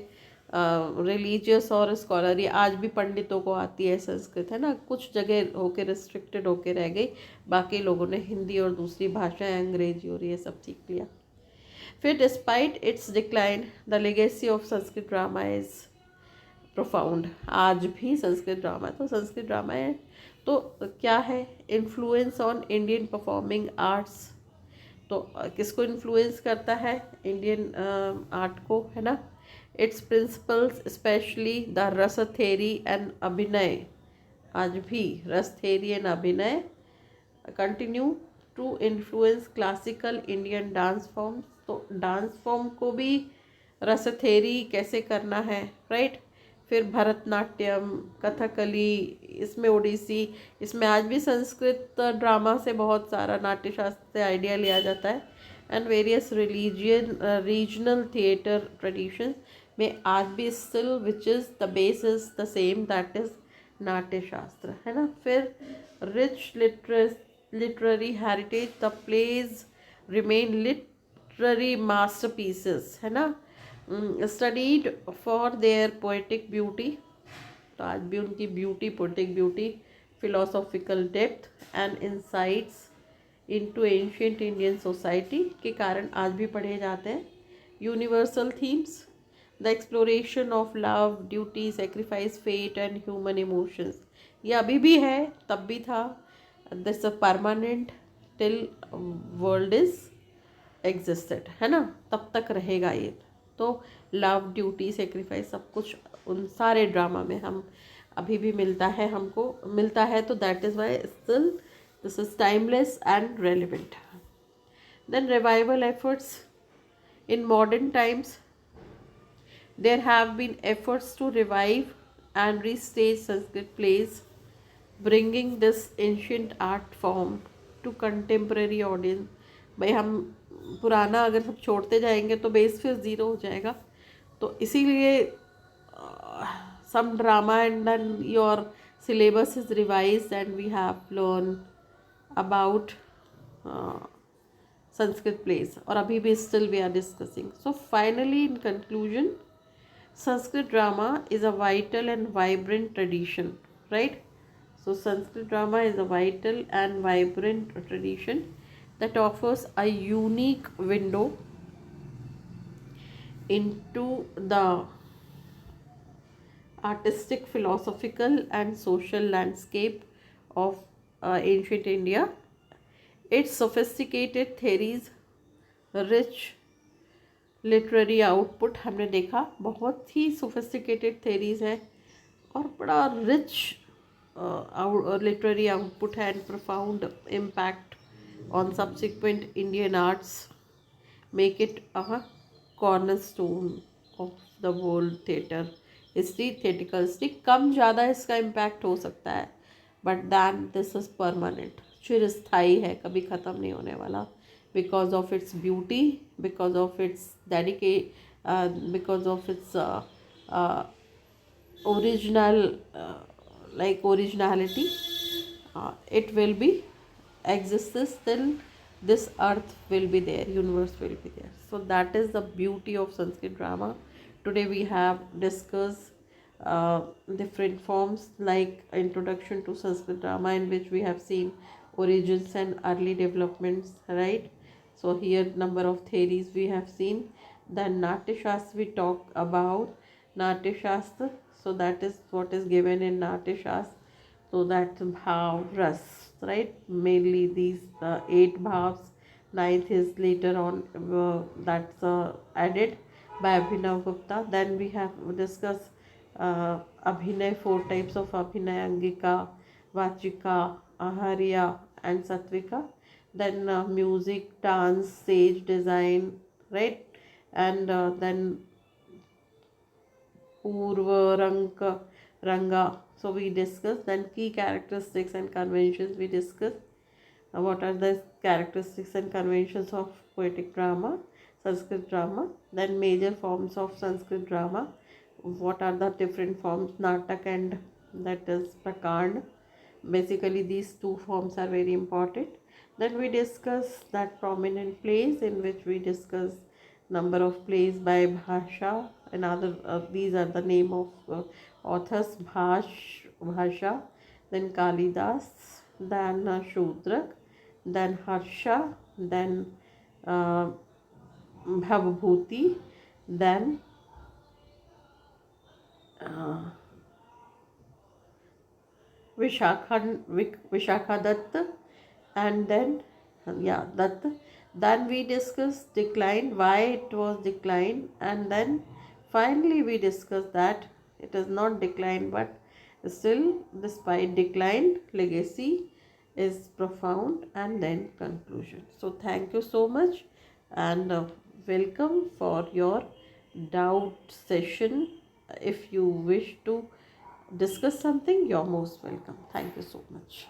रिलीजियस और स्कॉलरी, आज भी पंडितों को आती है संस्कृत, है ना, कुछ जगह होके रिस्ट्रिक्टेड होके रह गई, बाकी लोगों ने हिंदी और दूसरी भाषाएं, अंग्रेजी और ये सब सीख लिया। फिर despite it's decline the legacy of Sanskrit drama is profound. आज भी संस्कृत ड्रामा, तो संस्कृत ड्रामा है तो क्या है, influence on Indian performing arts. तो किसको इन्फ्लुएंस करता है? इंडियन आर्ट को, है ना। Its principles specially the rasa theory and abhinaya. आज भी rasa theory and abhinaya continue to influence classical Indian dance forms. तो डांस फॉर्म को भी रस थेरी कैसे करना है, राइट। फिर भरतनाट्यम, कथकली, इसमें ओडिसी, इसमें आज भी संस्कृत ड्रामा से बहुत सारा नाट्यशास्त्र से आइडिया लिया जाता है। And various regional theatre traditions में आज भी still which is the base is the same, that is Natyashastra, है ना। फिर rich literary heritage, the plays remain literary masterpieces, है ना, studied for their poetic beauty. तो आज भी उनकी beauty, poetic beauty, philosophical depth and insights into ancient Indian society के कारण आज भी पढ़े जाते हैं। Universal themes, the exploration of love, duty, sacrifice, fate and human emotions. ये अभी भी है, तब भी था। This a permanent till world is existed, है ना, तब तक रहेगा ये। तो लव, ड्यूटी, सेक्रीफाइस, सब कुछ उन सारे ड्रामा में हम अभी भी मिलता है, हमको मिलता है। तो that is why still this is timeless and relevant. Then revival efforts in modern times, there have been efforts to revive and restage Sanskrit plays, bringing this ancient art form to contemporary audience. भाई हम पुराना अगर सब छोड़ते जाएंगे तो बेस फिर ज़ीरो हो जाएगा। तो इसीलिए some drama and then your syllabus is revised and we have learned about Sanskrit plays, और अभी भी still we are discussing. So finally in conclusion, Sanskrit drama is a vital and vibrant tradition, right? So Sanskrit drama is a vital and vibrant tradition that offers a unique window into the artistic, philosophical and social landscape of ancient India. Its sophisticated theories, rich literary output, हमने देखा बहुत ही सोफिस्टिकेटेड थेरीज है और बड़ा रिच लिटरेरी आउटपुट है, and profound impact on subsequent Indian arts make it a cornerstone of the world theatre history, theatrical history. कम ज़्यादा इसका इम्पैक्ट हो सकता है, but then this is permanent. चिरस्थायी है, कभी ख़त्म नहीं होने वाला, because of its beauty, because of its dedicate, because of its original, like originality. It will be exists till this earth will be there, universe will be there. So that is the beauty of Sanskrit drama. Today we have discussed uh, different forms, like introduction to Sanskrit drama, in which we have seen origins and early developments, right? So here number of theories we have seen. Then Natya Shastra, we talk about Natya Shastra. So that is what is given in Natya Shastra. So that's bhav ras, right? Mainly these 8 bhavs. Ninth is later on, that's added by Abhinav Gupta. Then we have discussed Abhinay, 4 types of Abhinay: Angika, Vachika, Aharya and Satvika. Then music, dance, stage design, right? And then Purva, Ranga. So we discussed. Then key characteristics and conventions we discussed. What are the characteristics and conventions of poetic drama, Sanskrit drama? Then major forms of Sanskrit drama. What are the different forms? Natak and that is Prakand. Basically these two forms are very important. Then we discuss that prominent plays, in which we discuss number of plays by Bhasha and other, these are the name of authors: Bhasha, then Kalidas, then Shudrak, then Harsha, then uh, Bhavbhuti, then uh, Vishakha Datta, and then Datta. Then we discussed decline, why it was declined, and then finally we discussed that it is not declined, but still, despite declined, legacy is profound, and then conclusion. So thank you so much, and welcome for your doubt session. If you wish to discuss something, you're most welcome. Thank you so much.